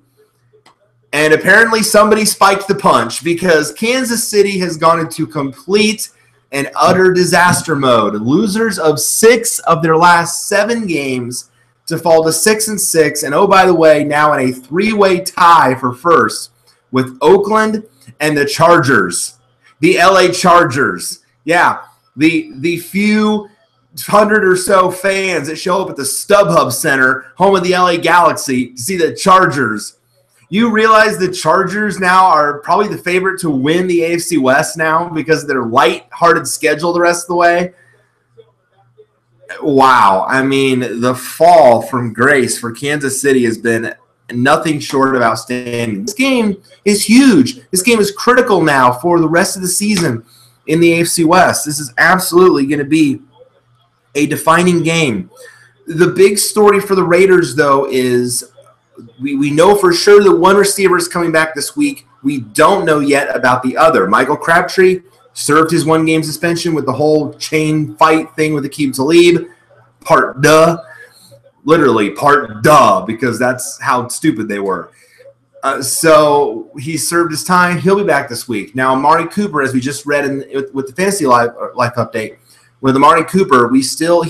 And apparently somebody spiked the punch because Kansas City has gone into complete and utter disaster mode. Losers of 6 of their last 7 games to fall to 6-6, and oh, by the way, now in a 3-way tie for first with Oakland and the Chargers, the LA Chargers. Yeah, the few hundred or so fans that show up at the StubHub Center, home of the LA Galaxy, to see the Chargers. You realize the Chargers now are probably the favorite to win the AFC West now because of their light-hearted schedule the rest of the way. Wow. I mean, the fall from grace for Kansas City has been nothing short of outstanding. This game is huge. This game is critical now for the rest of the season in the AFC West. This is absolutely going to be a defining game. The big story for the Raiders, though, is we know for sure that one receiver is coming back this week. We don't know yet about the other. Michael Crabtree served his one-game suspension with the whole chain fight thing with Aqib Talib. Part duh. Literally, part duh, because that's how stupid they were. So he served his time. He'll be back this week. Now, Amari Cooper, as we just read with the Fantasy Life update, with Amari Cooper, he's still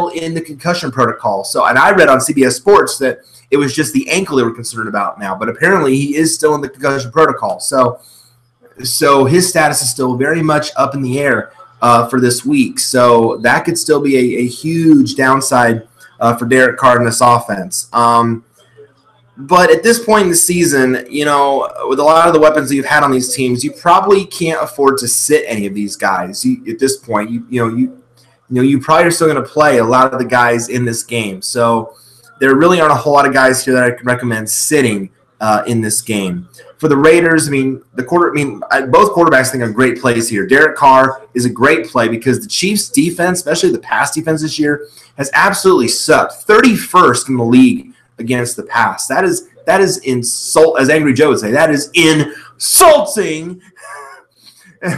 in the concussion protocol. So, and I read on CBS Sports that it was just the ankle they were concerned about now, but apparently he is still in the concussion protocol. So his status is still very much up in the air for this week. So that could still be a huge downside for Derek Carr in this offense. But at this point in the season, with a lot of the weapons that you've had on these teams, you probably can't afford to sit any of these guys. At this point, you probably are still going to play a lot of the guys in this game. So there really aren't a whole lot of guys here that I can recommend sitting in this game. For the Raiders, both quarterbacks think are great plays here. Derek Carr is a great play because the Chiefs' defense, especially the pass defense this year, has absolutely sucked. 31st in the league against the pass. That is insult, as Angry Joe would say. That is insulting,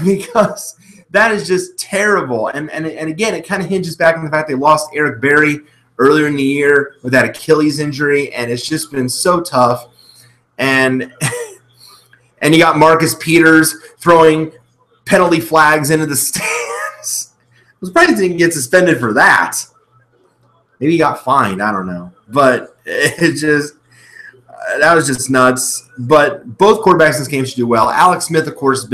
because that is just terrible. And again, it kind of hinges back on the fact they lost Eric Berry earlier in the year with that Achilles injury, and it's just been so tough. And you got Marcus Peters throwing penalty flags into the stands. I was surprised he didn't get suspended for that. Maybe he got fined. I don't know. But that was just nuts. But both quarterbacks in this game should do well. Alex Smith, of course, has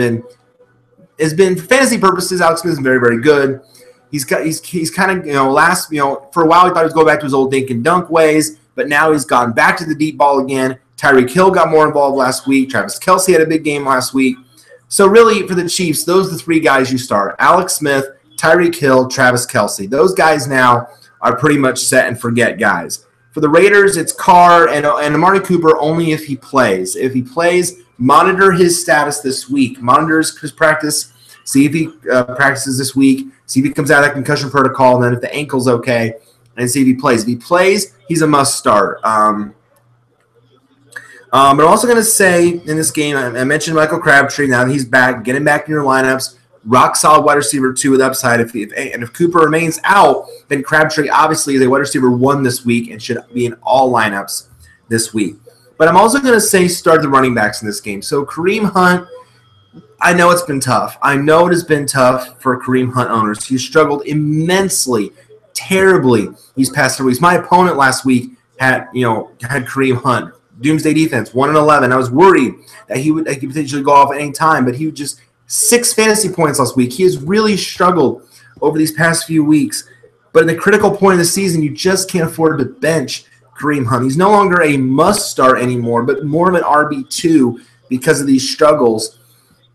been for fantasy purposes. Alex Smith is very, very good. He's kind of, for a while he thought he was going back to his old dink and dunk ways, but now he's gone back to the deep ball again. Tyreek Hill got more involved last week. Travis Kelce had a big game last week. So really, for the Chiefs, those are the three guys you start: Alex Smith, Tyreek Hill, Travis Kelce. Those guys now are pretty much set and forget guys. For the Raiders, it's Carr and Amari Cooper only if he plays. If he plays, monitor his status this week. Monitor his practice. See if he practices this week. See if he comes out of that concussion protocol, and then if the ankle's okay, and see if he plays. If he plays, he's a must start. But I'm also going to say in this game, I mentioned Michael Crabtree. Now that he's back, get him back in your lineups. Rock solid wide receiver 2 with upside. If Cooper remains out, then Crabtree obviously is a wide receiver 1 this week and should be in all lineups this week. But I'm also going to say start the running backs in this game. So Kareem Hunt, I know it's been tough. I know it has been tough for Kareem Hunt owners. He's struggled immensely, terribly these past 3 weeks. My opponent last week had Kareem Hunt. Doomsday defense, 1-11. I was worried that he could potentially go off at any time, but he would just 6 fantasy points last week. He has really struggled over these past few weeks. But in the critical point of the season, you just can't afford to bench Kareem Hunt. He's no longer a must-start anymore, but more of an RB2 because of these struggles.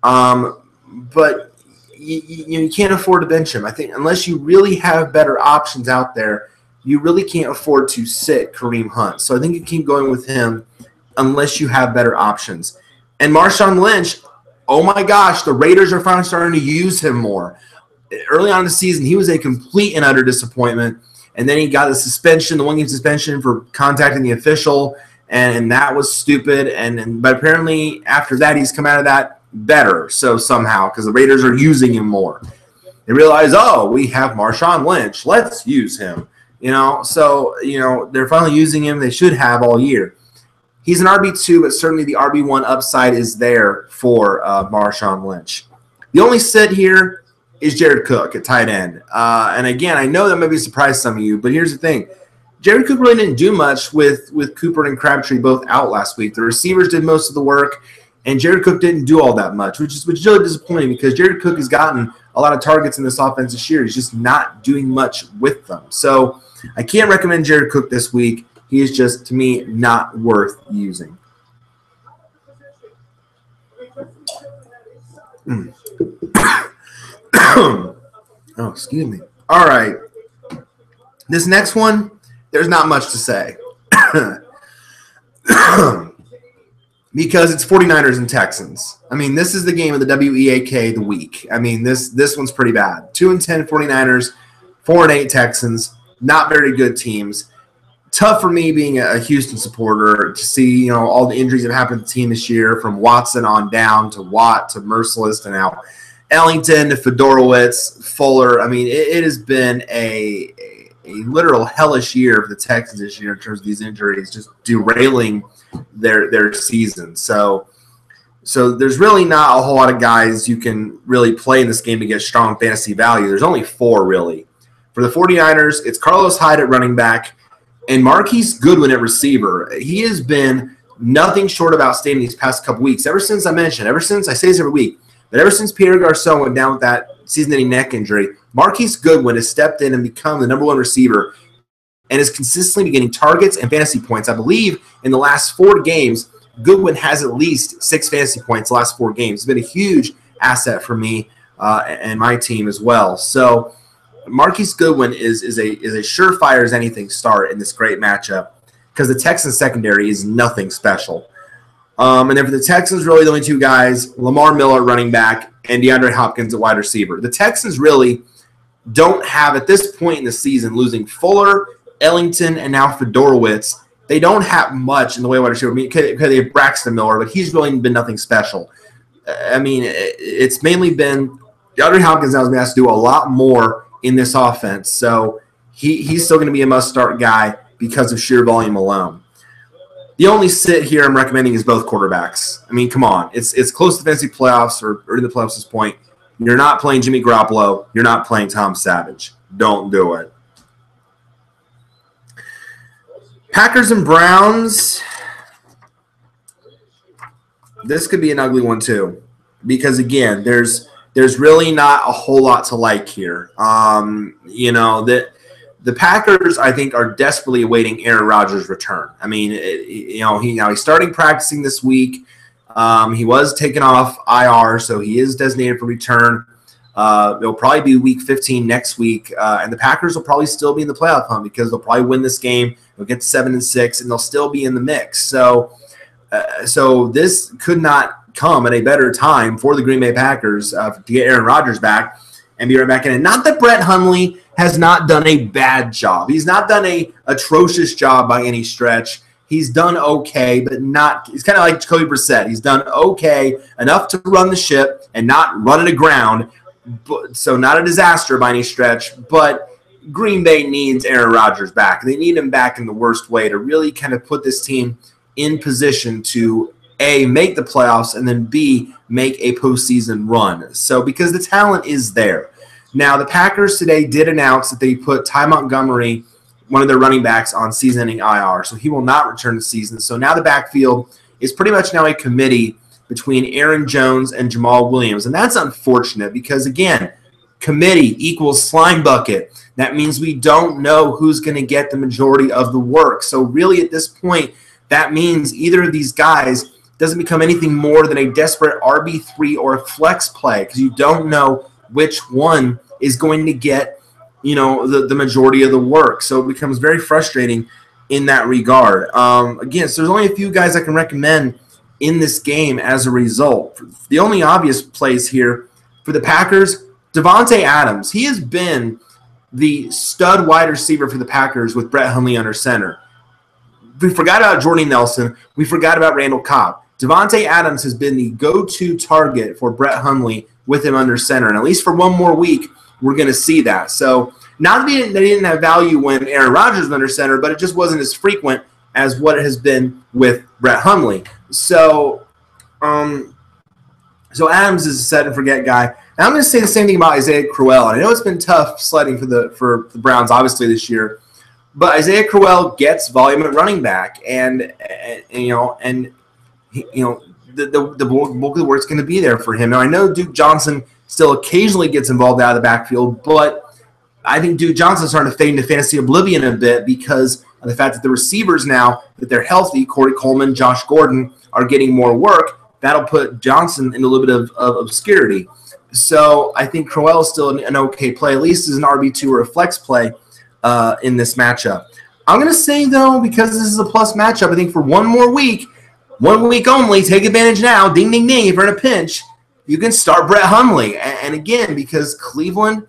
But you can't afford to bench him. I think unless you really have better options out there, you really can't afford to sit Kareem Hunt. So I think you keep going with him unless you have better options. And Marshawn Lynch, oh my gosh, the Raiders are finally starting to use him more. Early on in the season, he was a complete and utter disappointment. And then he got the one-game suspension for contacting the official, and that was stupid. But apparently after that, he's come out of that better. So somehow, because the Raiders are using him more. They realize, we have Marshawn Lynch. Let's use him. So they're finally using him. They should have all year. He's an RB2, but certainly the RB1 upside is there for Marshawn Lynch. The only sit here is Jared Cook at tight end. And again, I know that may be a surprise to some of you, but here's the thing. Jared Cook really didn't do much with Cooper and Crabtree both out last week. The receivers did most of the work, and Jared Cook didn't do all that much, which is really disappointing because Jared Cook has gotten a lot of targets in this offense this year. He's just not doing much with them. So I can't recommend Jared Cook this week. He is just, to me, not worth using. Oh, excuse me. All right. This next one, there's not much to say. Because it's 49ers and Texans. I mean, this is the game of the WEAK the week. I mean, this one's pretty bad. 2-10 49ers, 4-8 Texans. Not very good teams. Tough for me being a Houston supporter to see, all the injuries that happened to the team this year, from Watson on down to Watt to Merciless to now Ellington to Fedorowicz, Fuller. I mean, it has been a literal hellish year for the Texans this year in terms of these injuries, just derailing their season. So there's really not a whole lot of guys you can really play in this game to get strong fantasy value. There's only 4 really. For the 49ers, it's Carlos Hyde at running back and Marquise Goodwin at receiver. He has been nothing short of outstanding these past couple weeks. Ever since I say this every week, but ever since Pierre Garçon went down with that season-ending neck injury, Marquise Goodwin has stepped in and become the number 1 receiver and is consistently getting targets and fantasy points. I believe in the last 4 games, Goodwin has at least 6 fantasy points the last 4 games. It's been a huge asset for me and my team as well. So Marquise Goodwin is a surefire as anything start in this great matchup because the Texans secondary is nothing special. And then for the Texans, really the only 2 guys, Lamar Miller running back and DeAndre Hopkins at wide receiver. The Texans really don't have, at this point in the season, losing Fuller, Ellington, and now Fedorowicz, they don't have much in the way of wide receiver. I mean, they have Braxton Miller, but he's really been nothing special. I mean, it's mainly been DeAndre Hopkins now has been asked to do a lot more in this offense. So he's still going to be a must-start guy because of sheer volume alone. The only sit here I'm recommending is both quarterbacks. I mean, come on. It's close to fantasy playoffs or in the playoffs at this point. You're not playing Jimmy Garoppolo. You're not playing Tom Savage. Don't do it. Packers and Browns. This could be an ugly one too, because again, there's really not a whole lot to like here. The Packers, I think, are desperately awaiting Aaron Rodgers' return. I mean, he's starting practicing this week. He was taken off IR, so he is designated for return. It'll probably be week 15 next week, and the Packers will probably still be in the playoff hunt because they'll probably win this game. They'll get to 7-6, and they'll still be in the mix. So this could not come at a better time for the Green Bay Packers to get Aaron Rodgers back and be right back in it. Not that Brett Hundley has not done a bad job. He's not done a atrocious job by any stretch. He's done okay, but not – he's kind of like Jacoby Brissett. He's done okay, enough to run the ship and not run it aground. So not a disaster by any stretch, but Green Bay needs Aaron Rodgers back. They need him back in the worst way to really kind of put this team in position to, A, make the playoffs, and then, B, make a postseason run. So because the talent is there. Now, the Packers today did announce that they put Ty Montgomery, one of their running backs, on season-ending IR, so he will not return to season. So now the backfield is pretty much now a committee between Aaron Jones and Jamal Williams, and that's unfortunate because, again, committee equals slime bucket. That means we don't know who's going to get the majority of the work. So really at this point, that means either of these guys doesn't become anything more than a desperate RB3 or a flex play because you don't know which one is going to get, the majority of the work. So it becomes very frustrating in that regard. Again, so there's only a few guys I can recommend in this game as a result. The only obvious plays here for the Packers, Devontae Adams. He has been the stud wide receiver for the Packers with Brett Hundley under center. We forgot about Jordy Nelson. We forgot about Randall Cobb. Devontae Adams has been the go-to target for Brett Hundley with him under center. And at least for one more week, we're going to see that. So not that they didn't have value when Aaron Rodgers was under center, but it just wasn't as frequent as what it has been with Brett Hundley. So Adams is a set-and-forget guy. And I'm going to say the same thing about Isaiah Crowell. I know it's been tough sledding for the Browns, obviously, this year. But Isaiah Crowell gets volume at running back, and the bulk of the work's going to be there for him. Now, I know Duke Johnson still occasionally gets involved out of the backfield, but I think Duke Johnson's starting to fade into fantasy oblivion a bit because of the fact that the receivers now, that they're healthy, Corey Coleman, Josh Gordon, are getting more work. That'll put Johnson in a little bit of obscurity. So I think Crowell is still an okay play, at least as an RB2 or a flex play in this matchup. I'm going to say, though, because this is a plus matchup, I think for one week only, take advantage now. Ding, ding, ding. If you're in a pinch, you can start Brett Hundley. And again, because Cleveland,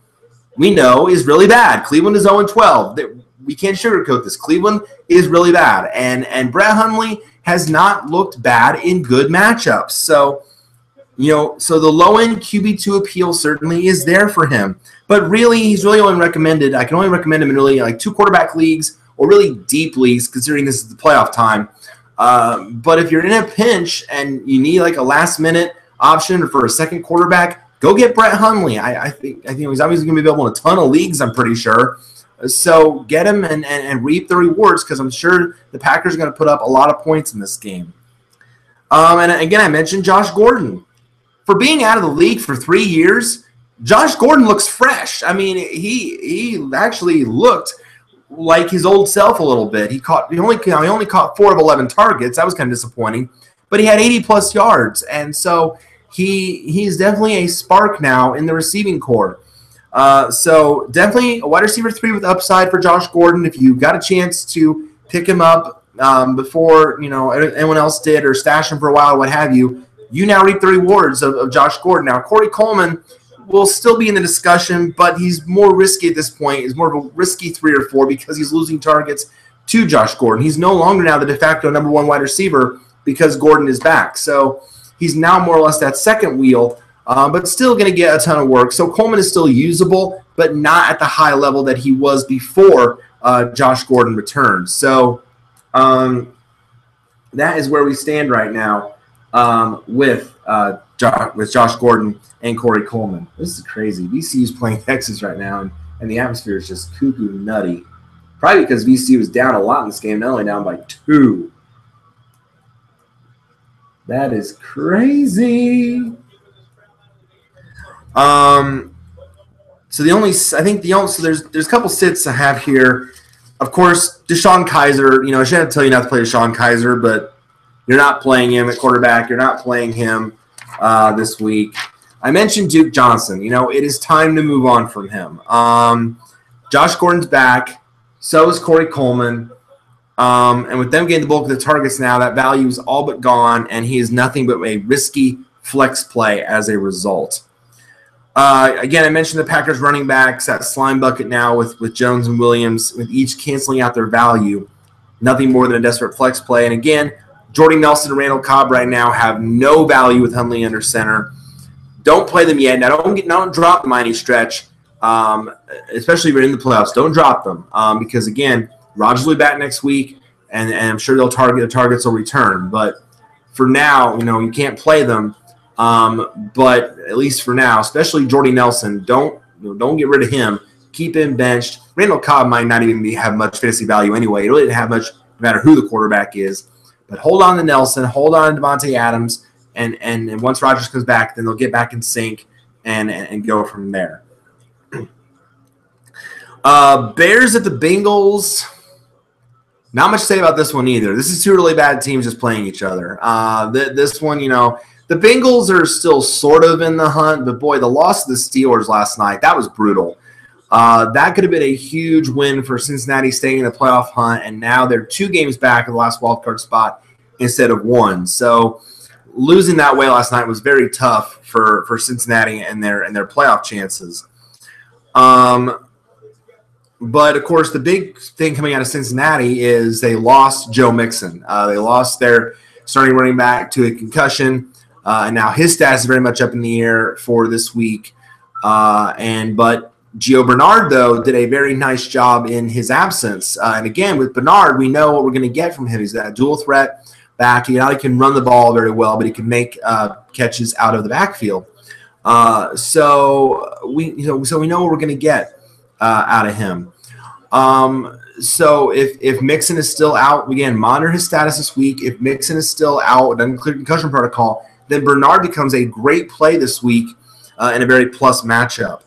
we know, is really bad. Cleveland is 0-12. We can't sugarcoat this. Cleveland is really bad. And Brett Hundley has not looked bad in good matchups. So, so the low-end QB2 appeal certainly is there for him. But really, he's really only recommended – I can only recommend him in really like 2 quarterback leagues or really deep leagues, considering this is the playoff time. But if you're in a pinch and you need like a last-minute option for a second quarterback, go get Brett Hundley. I think he's obviously going to be available in a ton of leagues, I'm pretty sure. So get him and reap the rewards, because I'm sure the Packers are going to put up a lot of points in this game. And again, I mentioned Josh Gordon. For being out of the league for 3 years, Josh Gordon looks fresh. I mean, he actually looked like his old self a little bit. He only caught 4 of 11 targets. That was kind of disappointing. But he had 80-plus yards, and so he's definitely a spark now in the receiving corps. So definitely a wide receiver 3 with upside for Josh Gordon. If you got a chance to pick him up before anyone else did, or stash him for a while, what have you, you now reap the rewards of Josh Gordon. Now, Corey Coleman will still be in the discussion, but he's more risky at this point. He's more of a risky 3 or 4 because he's losing targets to Josh Gordon. He's no longer now the de facto number 1 wide receiver because Gordon is back. So he's now more or less that second wheel, but still going to get a ton of work. So Coleman is still usable, but not at the high level that he was before Josh Gordon returned. So that is where we stand right now with Josh Gordon and Corey Coleman. This is crazy. VCU is playing Texas right now, and the atmosphere is just cuckoo nutty. Probably because VCU was down a lot in this game, not only down by 2. That is crazy. So there's a couple sits I have here. Of course, Deshaun Kaiser. I shouldn't tell you not to play Deshaun Kaiser, but you're not playing him at quarterback. You're not playing him this week. I mentioned Duke Johnson. It is time to move on from him. Josh Gordon's back. So is Corey Coleman. And with them getting the bulk of the targets now, that value is all but gone, and he is nothing but a risky flex play as a result. Again, I mentioned the Packers running backs, that slime bucket now with Jones and Williams, with each canceling out their value. Nothing more than a desperate flex play. And again, Jordy Nelson and Randall Cobb right now have no value with Hundley under center. Don't play them yet. Now, don't drop them by any stretch, especially if you're in the playoffs. Don't drop them because, again, Rodgers will be back next week, and I'm sure the targets will return. But for now, you can't play them. But at least for now, especially Jordy Nelson, don't get rid of him. Keep him benched. Randall Cobb might not even have much fantasy value anyway. It really didn't have much, no matter who the quarterback is. But hold on to Nelson, hold on to Devontae Adams, and once Rodgers comes back, then they'll get back in sync and go from there. Bears at the Bengals. Not much to say about this one either. This is 2 really bad teams just playing each other. This one, the Bengals are still sort of in the hunt, but boy, the loss of the Steelers last night, that was brutal. That could have been a huge win for Cincinnati staying in the playoff hunt, and now they're 2 games back of the last wildcard spot instead of 1. So losing that way last night was very tough for Cincinnati and their playoff chances. But, of course, the big thing coming out of Cincinnati is they lost Joe Mixon. They lost their starting running back to a concussion, and now his status is very much up in the air for this week. But Gio Bernard, though, did a very nice job in his absence. And, again, with Bernard, we know what we're going to get from him. He's that dual threat back. He not only can run the ball very well, but he can make catches out of the backfield. So we know what we're going to get out of him. So if Mixon is still out, again, monitor his status this week. If Mixon is still out, doesn't clear concussion protocol, then Bernard becomes a great play this week in a very plus matchup.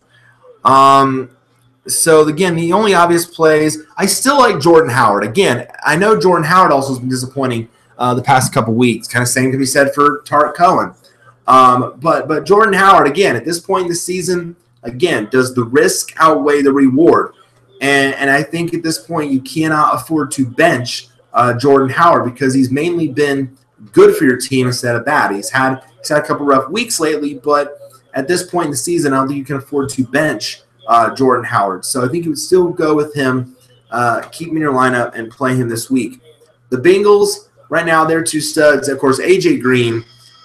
So again, the only obvious plays, I still like Jordan Howard. Again, I know Jordan Howard also has been disappointing the past couple weeks. Kind of same can be said for Tarek Cohen. But Jordan Howard, again, at this point in the season, again, does the risk outweigh the reward? And I think at this point you cannot afford to bench Jordan Howard because he's mainly been good for your team instead of bad. He's had a couple rough weeks lately, but at this point in the season, I don't think you can afford to bench Jordan Howard. So I think you would still go with him, keep him in your lineup, and play him this week. The Bengals, right now, they're two studs. Of course, A.J. Green.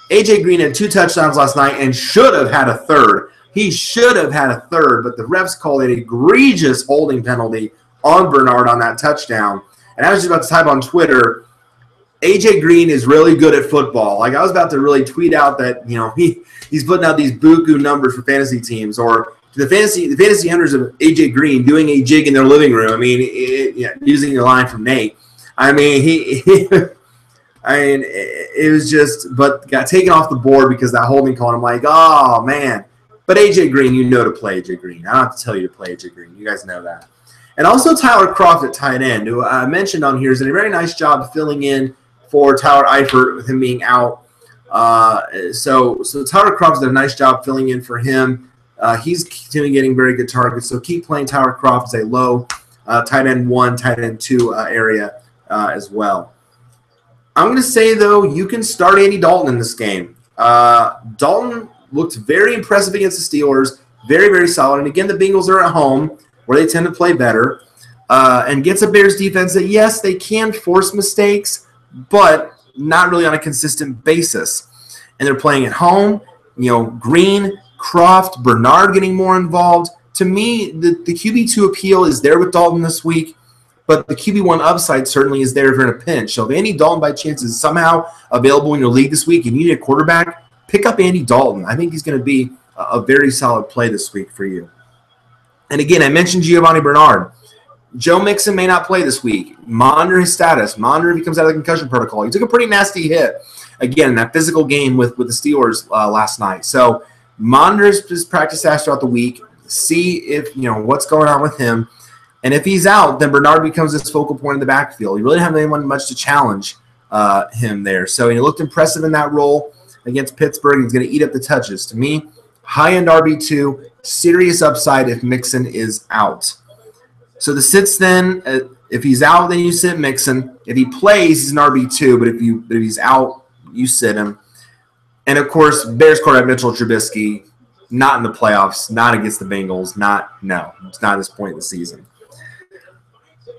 A.J. Green had 2 touchdowns last night and should have had a third. He should have had a third, but the refs called an egregious holding penalty on Bernard on that touchdown. And I was just about to type on Twitter, A.J. Green is really good at football. Like, I was about to really tweet out that, he's putting out these buku numbers for fantasy teams, or the fantasy owners of A.J. Green doing a jig in their living room. I mean, using the line from Nate. I mean, it was just, but got taken off the board because that holding call. I'm like, oh, man. But A.J. Green, to play A.J. Green. I don't have to tell you to play A.J. Green. You guys know that. And also Tyler Kroft at tight end, who I mentioned on here, is doing a very nice job filling in for Tyler Eifert with him being out. So Tyler Kroft did a nice job filling in for him. He's continuing getting very good targets. So keep playing Tyler Kroft as a low tight end 1, tight end 2 area as well. I'm going to say, though, you can start Andy Dalton in this game. Dalton looked very impressive against the Steelers, very, very solid. And, again, the Bengals are at home where they tend to play better and gets a Bears defense that, yes, they can force mistakes, but not really on a consistent basis. And they're playing at home. Green, Kroft, Bernard getting more involved. To me, the QB2 appeal is there with Dalton this week, but the QB1 upside certainly is there if you're in a pinch. So if Andy Dalton by chance is somehow available in your league this week and you need a quarterback, pick up Andy Dalton. I think he's going to be a very solid play this week for you. And again, I mentioned Giovanni Bernard. Joe Mixon may not play this week. Monitor his status. Monitor if he comes out of the concussion protocol. He took a pretty nasty hit, again, in that physical game with the Steelers last night. So monitor his practice status throughout the week. See if, what's going on with him. And if he's out, then Bernard becomes this focal point in the backfield. You really don't have anyone much to challenge him there. So he looked impressive in that role against Pittsburgh. He's going to eat up the touches. To me, high-end RB2, serious upside if Mixon is out. So the sits then, if he's out, then you sit Mixon. If he plays, he's an RB2, but if he's out, you sit him. And, of course, Bears quarterback Mitchell Trubisky, not in the playoffs, not against the Bengals, it's not at this point in the season.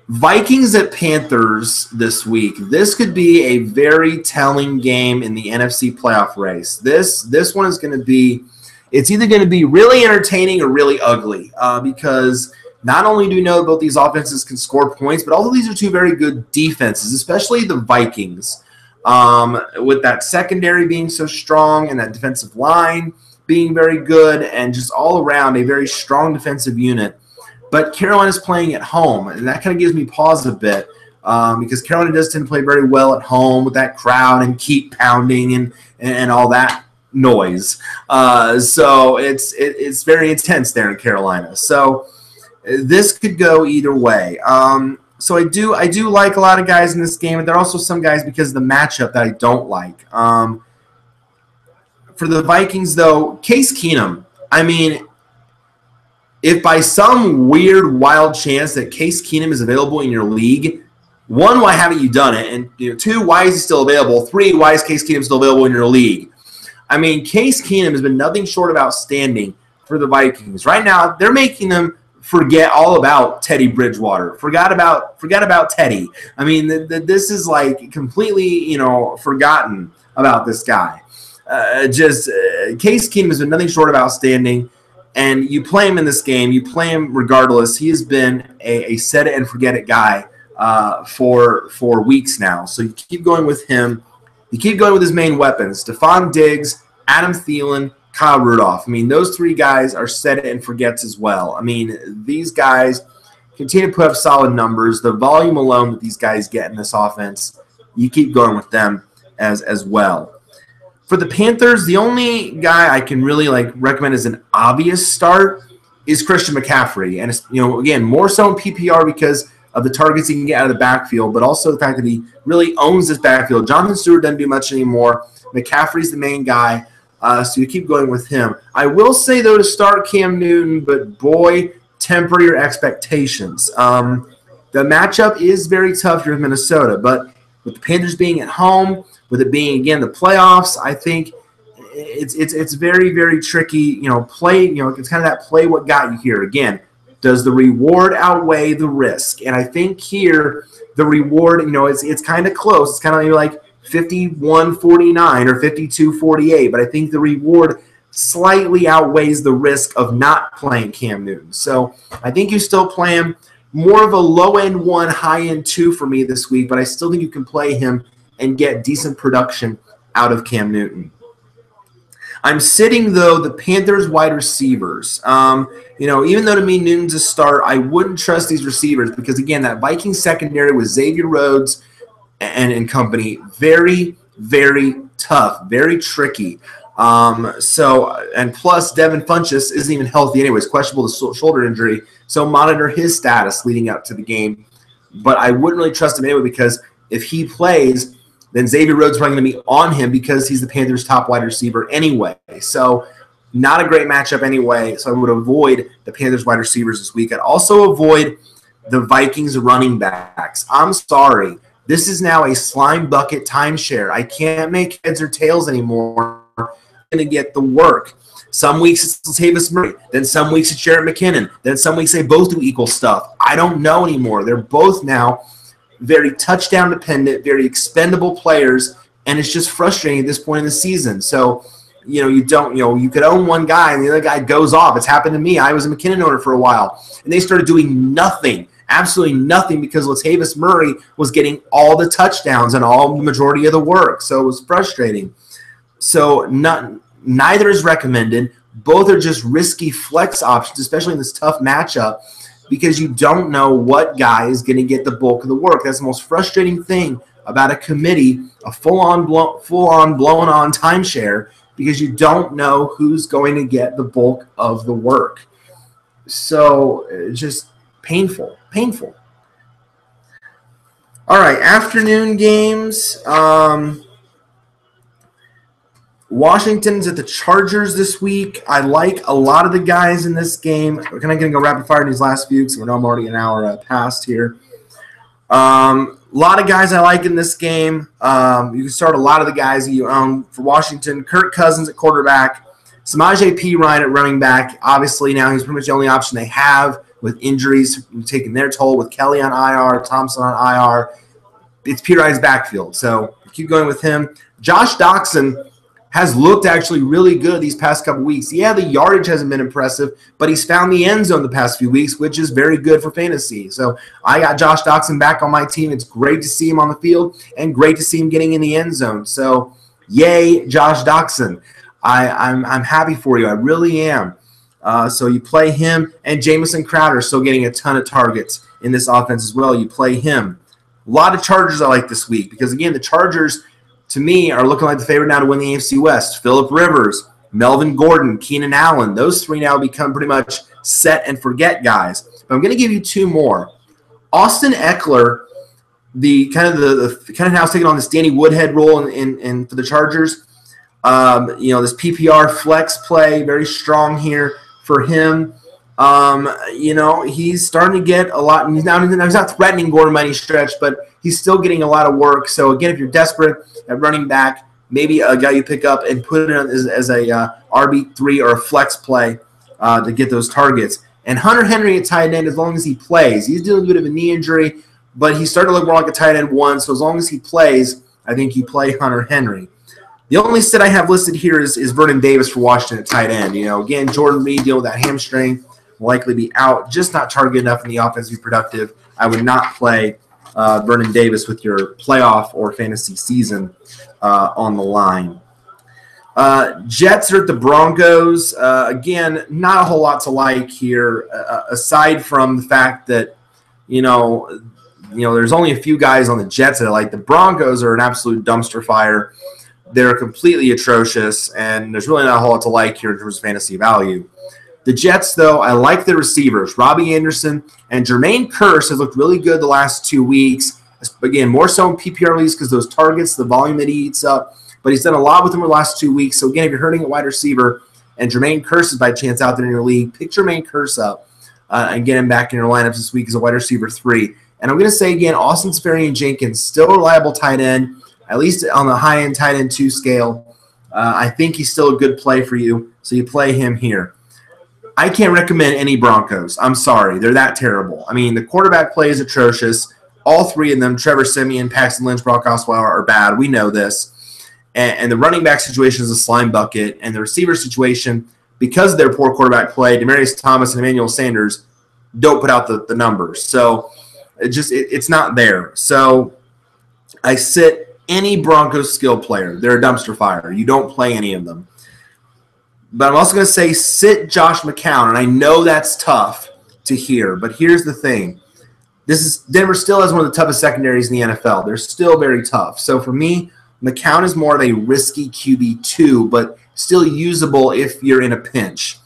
Vikings at Panthers this week. This could be a very telling game in the NFC playoff race. This one is going to be, it's either going to be really entertaining or really ugly because not only do we know both these offenses can score points, but also these are two very good defenses, especially the Vikings. With that secondary being so strong and that defensive line being very good and just all around a very strong defensive unit. But Carolina's playing at home, and that kind of gives me pause a bit because Carolina does tend to play very well at home with that crowd and keep pounding and all that noise. So it's very intense there in Carolina. So this could go either way. So I do like a lot of guys in this game, and there are also some guys because of the matchup that I don't like. For the Vikings, though, Case Keenum, I mean, if by some weird, wild chance that Case Keenum is available in your league, 1, why haven't you done it? And 2, why is he still available? 3, why is Case Keenum still available in your league? I mean, Case Keenum has been nothing short of outstanding for the Vikings. Right now, they're making them forget all about Teddy Bridgewater. Forget about Teddy. I mean, this is like completely, forgotten about this guy. Case Keenum has been nothing short of outstanding, and you play him in this game. You play him regardless. He has been a set it and forget it guy for weeks now. So you keep going with him. You keep going with his main weapons: Stephon Diggs, Adam Thielen, Kyle Rudolph. I mean, those 3 guys are set it and forgets as well. I mean, these guys continue to put up solid numbers. The volume alone that these guys get in this offense, you keep going with them as well. For the Panthers, the only guy I can really recommend as an obvious start is Christian McCaffrey. And it's, again, more so in PPR because of the targets he can get out of the backfield, but also the fact that he really owns this backfield. Jonathan Stewart doesn't do much anymore. McCaffrey's the main guy. So you keep going with him. I will say, though, to start Cam Newton, but boy, temper your expectations. The matchup is very tough here with Minnesota, but with the Panthers being at home, with it being, again, the playoffs, I think it's very, very tricky. It's kind of that play what got you here. Again, does the reward outweigh the risk? And I think here the reward, it's kind of close. It's kind of like 51-49 or 52-48, but I think the reward slightly outweighs the risk of not playing Cam Newton. So I think you still play him. More of a low-end 1, high-end 2 for me this week, but I still think you can play him and get decent production out of Cam Newton. I'm sitting, though, the Panthers wide receivers. Even though to me Newton's a start, I wouldn't trust these receivers because, again, that Vikings secondary with Xavier Rhodes and company, very, very tough, very tricky. And plus Devin Funchess isn't even healthy anyways, questionable the shoulder injury. So monitor his status leading up to the game. But I wouldn't really trust him anyway because if he plays, then Xavier Rhodes is probably going to be on him because he's the Panthers' top wide receiver anyway. So not a great matchup anyway. So I would avoid the Panthers wide receivers this week. I'd also avoid the Vikings running backs. I'm sorry. This is now a slime bucket timeshare. I can't make heads or tails anymore. I'm going to get the work. Some weeks it's Latavius Murray. Then some weeks it's Jerick McKinnon. Then some weeks they both do equal stuff. I don't know anymore. They're both now very touchdown dependent, very expendable players, and it's just frustrating at this point in the season. So, you could own one guy and the other guy goes off. It's happened to me. I was a McKinnon owner for a while, and they started doing nothing, absolutely nothing, because Latavius Murray was getting all the touchdowns and all the majority of the work. So it was frustrating. So neither is recommended. Both are just risky flex options, especially in this tough matchup, because you don't know what guy is going to get the bulk of the work. That's the most frustrating thing about a committee, a full-on blown-on timeshare, because you don't know who's going to get the bulk of the work. So it's just painful. All right, afternoon games. Washington's at the Chargers this week. I like a lot of the guys in this game. We're kind of going to go rapid fire in these last few because we know I'm already an hour past here. A lot of guys I like in this game. You can start a lot of the guys that you own for Washington. Kirk Cousins at quarterback. Samaje Perine at running back. Obviously, now he's pretty much the only option they have with injuries taking their toll, with Kelly on IR, Thompson on IR. It's Perine's backfield, so keep going with him. Josh Doxson has looked actually really good these past couple weeks. Yeah, the yardage hasn't been impressive, but he's found the end zone the past few weeks, which is very good for fantasy. So I got Josh Doxson back on my team. It's great to see him on the field and great to see him getting in the end zone. So yay, Josh Doxson. I'm happy for you. I really am. So you play him, and Jamison Crowder still getting a ton of targets in this offense as well. You play him. A lot of Chargers I like this week because, again, the Chargers – to me, are looking like the favorite now to win the AFC West. Phillip Rivers, Melvin Gordon, Keenan Allen. Those three now become pretty much set and forget guys. But I'm going to give you two more. Austin Eckler, the kind of now taking on this Danny Woodhead role in for the Chargers. This PPR flex play, very strong here for him. He's starting to get a lot. He's not threatening Gordon by any stretch, but he's still getting a lot of work. So, again, if you're desperate at running back, maybe a guy you pick up and put it as a RB3 or a flex play to get those targets. And Hunter Henry at tight end, as long as he plays. He's dealing with a bit of a knee injury, but he's starting to look more like a tight end one. So as long as he plays, I think you play Hunter Henry. The only sit I have listed here is Vernon Davis for Washington at tight end. Again, Jordan Reed dealing with that hamstring, will likely be out, just not targeted enough in the offense to be productive. I would not play Vernon Davis with your playoff or fantasy season on the line. Jets are at the Broncos. Again, not a whole lot to like here, aside from the fact that, there's only a few guys on the Jets that I like. The Broncos are an absolute dumpster fire. They're completely atrocious, and there's really not a whole lot to like here in terms of fantasy value. The Jets, though, I like the receivers. Robbie Anderson and Jermaine Kearse has looked really good the last 2 weeks. Again, more so in PPR leagues because those targets, the volume that he eats up. But he's done a lot with them the last 2 weeks. So, again, if you're hurting a wide receiver and Jermaine Kearse is by chance out there in your league, pick Jermaine Kearse up. and get him back in your lineups this week as a wide receiver 3. And I'm going to say again, Austin Seferian-Jenkins, still a reliable tight end, at least on the high-end tight end 2 scale. I think he's still a good play for you, so you play him here. I can't recommend any Broncos. I'm sorry. They're that terrible. I mean, the quarterback play is atrocious. All 3 of them, Trevor Siemian, Paxton Lynch, Brock Osweiler, are bad. We know this. And the running back situation is a slime bucket. And the receiver situation, because of their poor quarterback play, Demaryius Thomas and Emmanuel Sanders don't put out the numbers. So it's not there. So I sit any Broncos skill player. They're a dumpster fire. You don't play any of them. But I'm also going to say sit Josh McCown, and I know that's tough to hear, but here's the thing. Denver still has one of the toughest secondaries in the NFL. They're still very tough. So for me, McCown is more of a risky QB2, but still usable if you're in a pinch.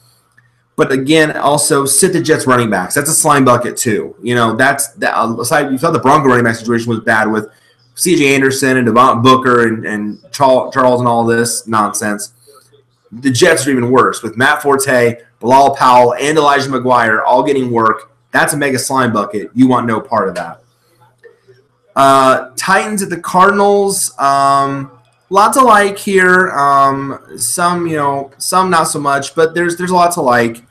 But again, also sit the Jets running backs. That's a slime bucket too. You know, aside, you thought the Bronco running back situation was bad with C.J. Anderson and Devont Booker and Charles and all this nonsense. The Jets are even worse with Matt Forte, Bilal Powell, and Elijah McGuire all getting work. That's a mega slime bucket. You want no part of that. Titans at the Cardinals. Lots to like here. Some not so much, but there's a lot to like.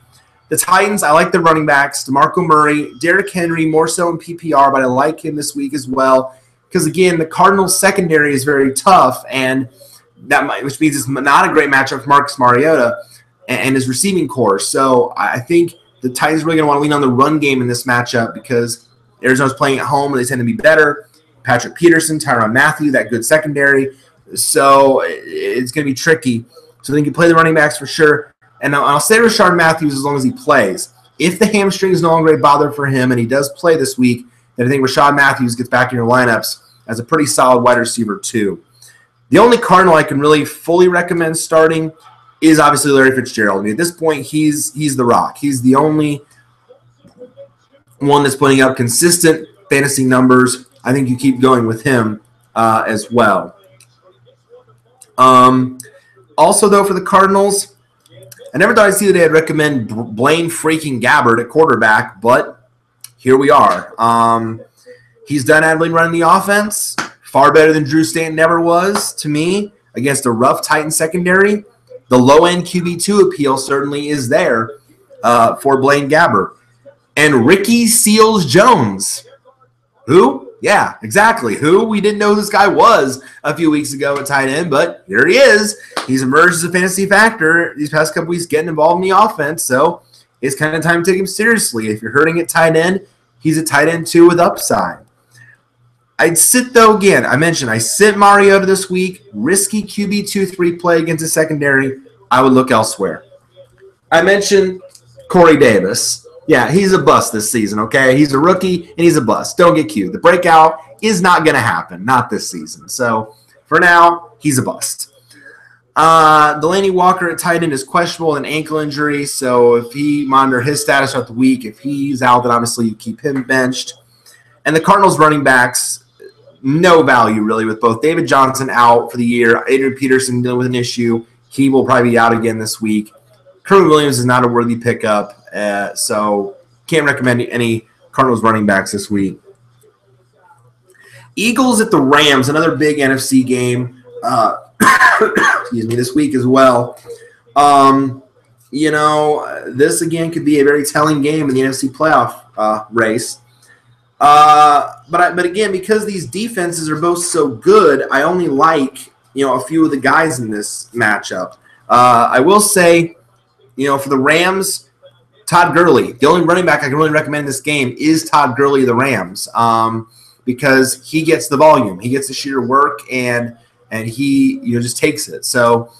The Titans, I like the running backs. DeMarco Murray, Derrick Henry, more so in PPR, but I like him this week as well. Because, again, the Cardinals' secondary is very tough, and which means it's not a great matchup for Marcus Mariota and his receiving core. So I think the Titans are really going to want to lean on the run game in this matchup because Arizona's playing at home and they tend to be better. Patrick Peterson, Tyrann Mathieu, that good secondary. So it's going to be tricky. So I think you play the running backs for sure. And I'll say Rashard Matthews as long as he plays. If the hamstring is no longer a bother for him and he does play this week, then I think Rashard Matthews gets back in your lineups as a pretty solid wide receiver too. The only Cardinal I can really fully recommend starting is obviously Larry Fitzgerald. I mean, at this point, he's the rock. He's the only one that's putting up consistent fantasy numbers. I think you keep going with him as well. Also, though, for the Cardinals, I never thought I'd see that I'd recommend Blaine freaking Gabbert at quarterback, but here we are. He's done admirably running the offense. Far better than Drew Stanton ever was, to me, against a rough Titan secondary. The low-end QB2 appeal certainly is there for Blaine Gabbert. And Ricky Seals-Jones. Who? Yeah, exactly. Who? We didn't know who this guy was a few weeks ago at tight end, but here he is. He's emerged as a fantasy factor these past couple weeks getting involved in the offense, so it's kind of time to take him seriously. If you're hurting at tight end, he's a tight end too with upside. I'd sit, though, again, I mentioned I sit Mariota this week. Risky QB 2-3 play against a secondary. I would look elsewhere. I mentioned Corey Davis. Yeah, he's a bust this season, okay? He's a rookie, and he's a bust. Don't get cute. The breakout is not going to happen, not this season. So, for now, he's a bust. Delaney Walker at tight end is questionable with an ankle injury, so if he monitor his status throughout the week, if he's out, then obviously you keep him benched. And the Cardinals running backs, no value really with both David Johnson out for the year, Adrian Peterson dealing with an issue. He will probably be out again this week. Kerwin Williams is not a worthy pickup, so can't recommend any Cardinals running backs this week. Eagles at the Rams, another big NFC game. Excuse me, this week as well. This again could be a very telling game in the NFC playoff race. But again, because these defenses are both so good, I only like a few of the guys in this matchup. I will say, for the Rams, Todd Gurley, the only running back I can really recommend in this game is Todd Gurley of the Rams, because he gets the volume, he gets the sheer work, and he just takes it. So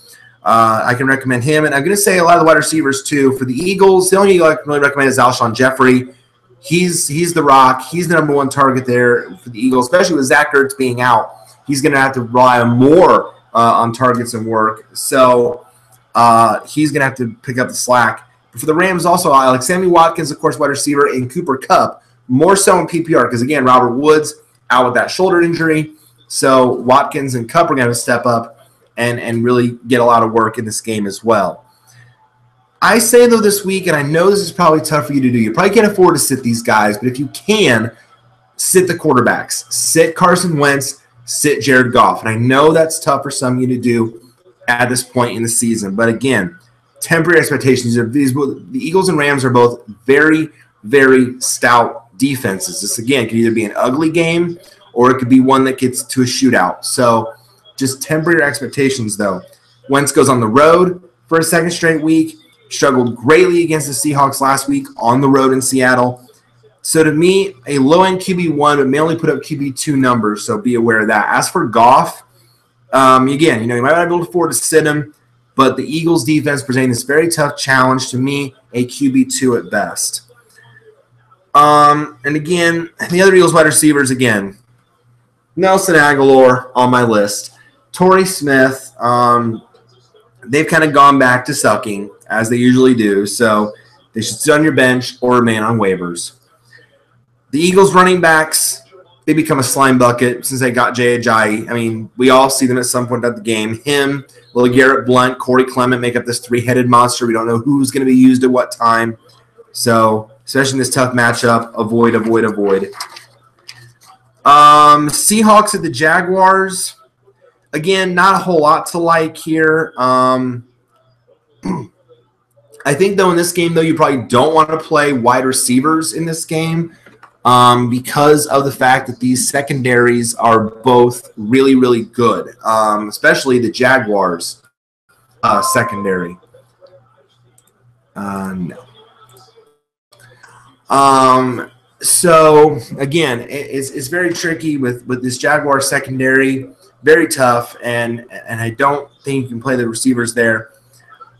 I can recommend him, and I'm going to say a lot of the wide receivers too. For the Eagles, the only I can really recommend is Alshon Jeffrey. He's the rock. He's the number one target there for the Eagles, especially with Zach Ertz being out. He's going to have to rely more on targets and work. So he's going to have to pick up the slack. But for the Rams also, I like Sammy Watkins, of course, wide receiver, and Cooper Kupp, more so in PPR because, again, Robert Woods out with that shoulder injury. So Watkins and Kupp are going to step up and really get a lot of work in this game as well. I say, though, this week, and I know this is probably tough for you to do. You probably can't afford to sit these guys, but if you can, sit the quarterbacks. Sit Carson Wentz, sit Jared Goff. And I know that's tough for some of you to do at this point in the season. But again, temporary expectations. The Eagles and Rams are both very, very stout defenses. This, again, could either be an ugly game or it could be one that gets to a shootout. So just temper your expectations, though. Wentz goes on the road for a second straight week. Struggled greatly against the Seahawks last week on the road in Seattle. So to me, a low-end QB1 but may only put up QB2 numbers, so be aware of that. As for Goff, again, you might not be able to afford to sit him, but the Eagles' defense presenting this very tough challenge. To me, a QB2 at best. And again, the other Eagles wide receivers, again, Nelson Aguilar on my list. Torrey Smith, they've kind of gone back to sucking, as they usually do, so they should sit on your bench or remain on waivers. The Eagles running backs, they become a slime bucket since they got Jay Ajayi. I mean, we all see them at some point at the game. Him, little Garrett Blunt, Corey Clement make up this three-headed monster. We don't know who's going to be used at what time. So, especially in this tough matchup, avoid. Seahawks at the Jaguars. Again, not a whole lot to like here. I think, though, in this game, though, you probably don't want to play wide receivers in this game because of the fact that these secondaries are both really, really good, especially the Jaguars secondary. No. So, again, it's very tricky with this Jaguar secondary. Very tough, and I don't think you can play the receivers there.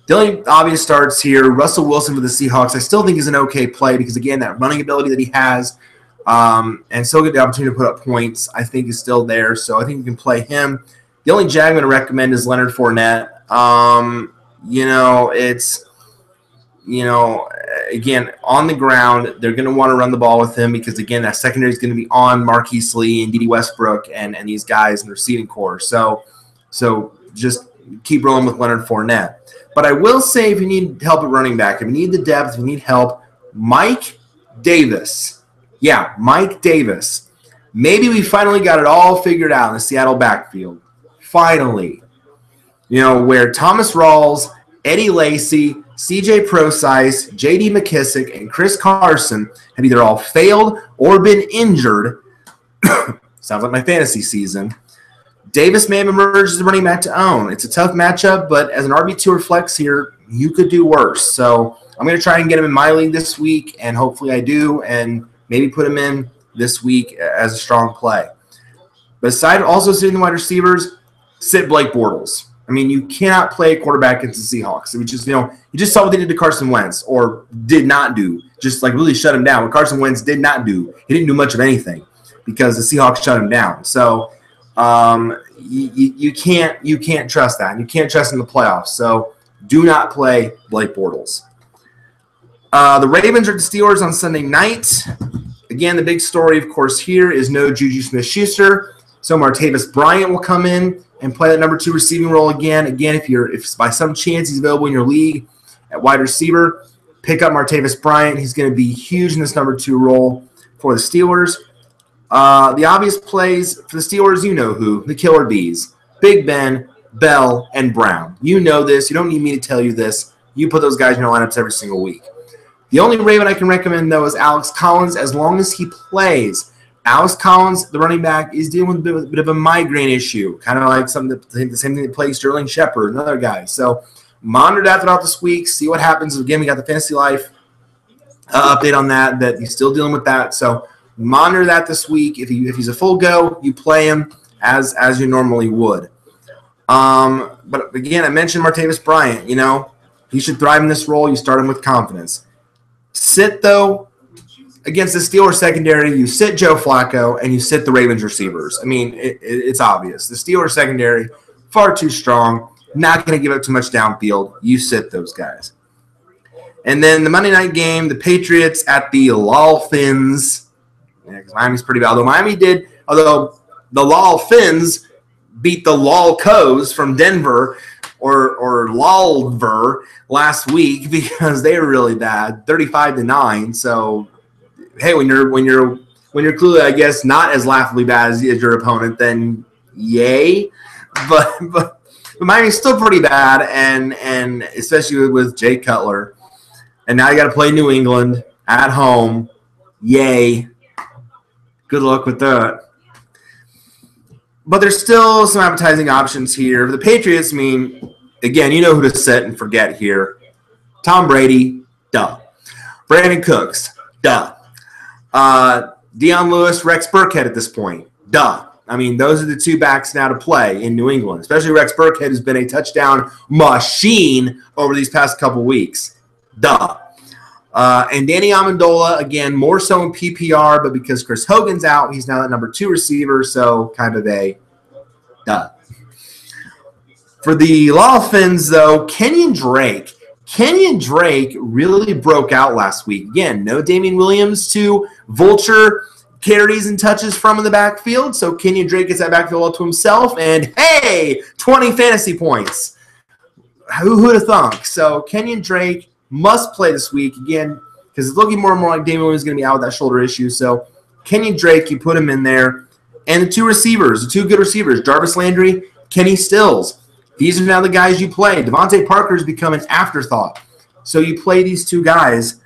The only obvious starts here, Russell Wilson for the Seahawks, I still think is an okay play because, again, that running ability that he has and still get the opportunity to put up points, I think is still there. So I think you can play him. The only Jag I'm going to recommend is Leonard Fournette. Again, on the ground, they're going to want to run the ball with him because, again, that secondary is going to be on Marquise Lee and Dede Westbrook and these guys in the receiving core. So just keep rolling with Leonard Fournette. But I will say if you need help at running back, if you need the depth, if you need help, Mike Davis. Yeah, Mike Davis. Maybe we finally got it all figured out in the Seattle backfield. Finally. Where Thomas Rawls, Eddie Lacy, C.J. Prosise, J.D. McKissick, and Chris Carson have either all failed or been injured. Sounds like my fantasy season. Davis may have emerged as a running back to own. It's a tough matchup, but as an RB2 or flex here, you could do worse. So I'm going to try and get him in my league this week, and hopefully I do, and maybe put him in this week as a strong play. Besides also sitting the wide receivers, sit Blake Bortles. I mean, you cannot play quarterback against the Seahawks. Which is, you just saw what they did to Carson Wentz, or did not do. Just like really shut him down. What Carson Wentz did not do, he didn't do much of anything because the Seahawks shut him down. So you can't trust that. And you can't trust in the playoffs. So do not play Blake Bortles. The Ravens are the Steelers on Sunday night. Again, the big story, of course, here is no Juju Smith-Schuster. So Martavis Bryant will come in and play that number 2 receiving role again. Again, if by some chance he's available in your league at wide receiver, pick up Martavis Bryant. He's going to be huge in this number 2 role for the Steelers. The obvious plays for the Steelers, you know who, the Killer Bees. Big Ben, Bell, and Brown. You know this. You don't need me to tell you this. You put those guys in your lineups every single week. The only Raven I can recommend, though, is Alex Collins as long as he plays. Alex Collins, the running back, is dealing with a bit of a migraine issue, kind of like the same thing that plays Sterling Shepard and other guys. So monitor that throughout this week, see what happens. Again, we got the Fantasy Life update on that he's still dealing with that. So monitor that this week. If he's a full go, you play him as you normally would. But again, I mentioned Martavis Bryant. He should thrive in this role. You start him with confidence. Sit, though, against the Steelers secondary, you sit Joe Flacco and you sit the Ravens receivers. I mean, it's obvious. The Steelers secondary, far too strong, not going to give up too much downfield. You sit those guys. And then the Monday night game, the Patriots at the Dolphins. Yeah, because Miami's pretty bad. Although the Dolphins beat the Lolcos from Denver or Lalver last week because they were really bad, 35-9. So hey, when you're clearly, I guess, not as laughably bad as your opponent, then yay. But Miami's still pretty bad, and especially with Jay Cutler. And now you got to play New England at home. Yay. Good luck with that. But there's still some appetizing options here. For the Patriots, I mean, again, you know who to set and forget here. Tom Brady, duh. Brandon Cooks, duh. Deion Lewis, Rex Burkhead at this point, duh. I mean, those are the two backs now to play in New England, especially Rex Burkhead, who's been a touchdown machine over these past couple weeks. Duh. And Danny Amendola, again, more so in PPR, but because Chris Hogan's out, he's now the number 2 receiver, so kind of a duh. For the Dolphins, though, Kenyon Drake really broke out last week. Again, no Damian Williams to vulture carries and touches from in the backfield, so Kenyon Drake gets that backfield all to himself, and hey, 20 fantasy points. Who would have thunk? So Kenyon Drake must play this week, again, because it's looking more and more like Damian Williams is going to be out with that shoulder issue. So Kenyon Drake, you put him in there. And the 2 receivers, the 2 good receivers, Jarvis Landry, Kenny Stills. These are now the guys you play. Devontae Parker's become an afterthought. So you play these 2 guys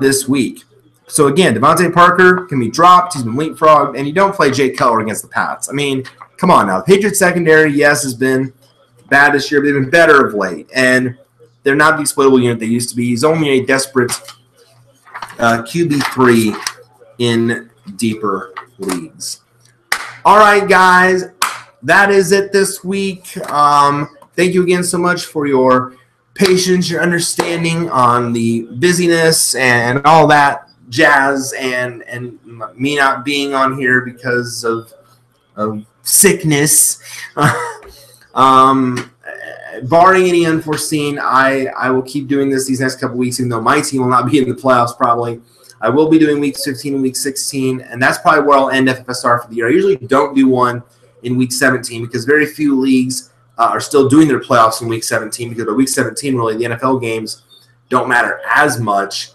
this week. So, again, Devontae Parker can be dropped. He's been leapfrogged. And you don't play Jay Cutler against the Pats. I mean, come on now. The Patriots secondary, yes, has been bad this year, but they've been better of late. And they're not the exploitable unit they used to be. He's only a desperate QB3 in deeper leagues. All right, guys. That is it this week. Thank you again so much for your patience, your understanding on the busyness and all that jazz and me not being on here because of sickness. Barring any unforeseen, I will keep doing this these next couple weeks, even though my team will not be in the playoffs probably. I will be doing week 15 and week 16, and that's probably where I'll end FFSR for the year. I usually don't do one in week 17 because very few leagues are still doing their playoffs in week 17 because by week 17, really, the NFL games don't matter as much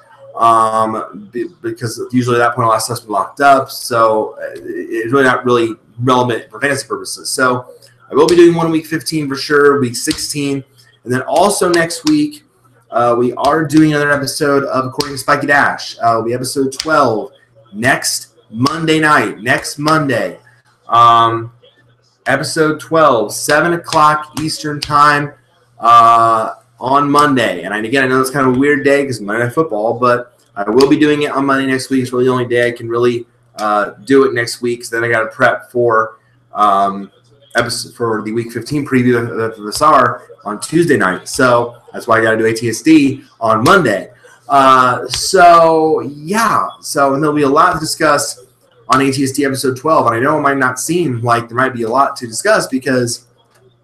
because usually at that point all that stuff's been locked up, so it's really not really relevant for fantasy purposes. So I will be doing one in week 15 for sure, week 16. And then also next week, we are doing another episode of According to Spiky Dash. It'll be episode 12 next Monday night, next Monday. Episode 12, 7 o'clock Eastern time on Monday. And again, I know it's kind of a weird day because Monday Night Football, but I will be doing it on Monday next week. It's really the only day I can really do it next week. So then I got to prep for episode for the Week 15 preview of FFSR on Tuesday night. So that's why I got to do ATSD on Monday. So and there'll be a lot to discuss on ATSD episode 12. And I know it might not seem like there might be a lot to discuss because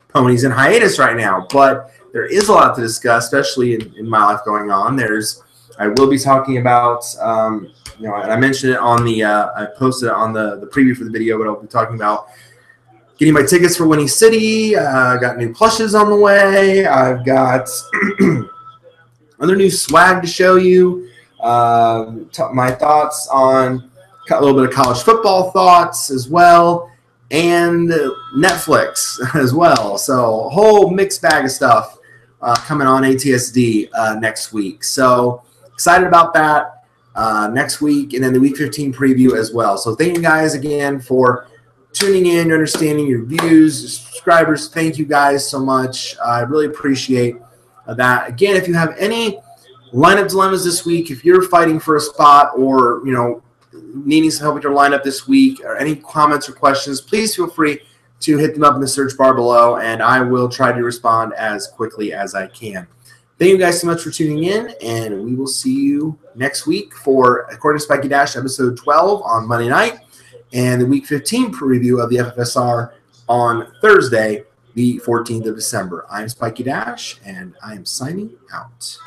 Pony's in hiatus right now, but there is a lot to discuss, especially in my life going on. I will be talking about, and I mentioned it on I posted it on the preview for the video, but I'll be talking about getting my tickets for Winnie City. I got new plushes on the way. I've got other new swag to show you. My thoughts on a little bit of college football thoughts as well, and Netflix as well. So a whole mixed bag of stuff coming on ATSD next week. So excited about that next week, and then the Week 15 preview as well. So thank you guys again for tuning in, your understanding, your views, your subscribers. Thank you guys so much. I really appreciate that. Again, if you have any lineup dilemmas this week, if you're fighting for a spot or, needing some help with your lineup this week or any comments or questions, please feel free to hit them up in the search bar below, and I will try to respond as quickly as I can. Thank you guys so much for tuning in, and we will see you next week for According to Spiky Dash episode 12 on Monday night, and the Week 15 preview of the FFSR on Thursday, the 14th of December. I'm Spiky Dash, and I am signing out.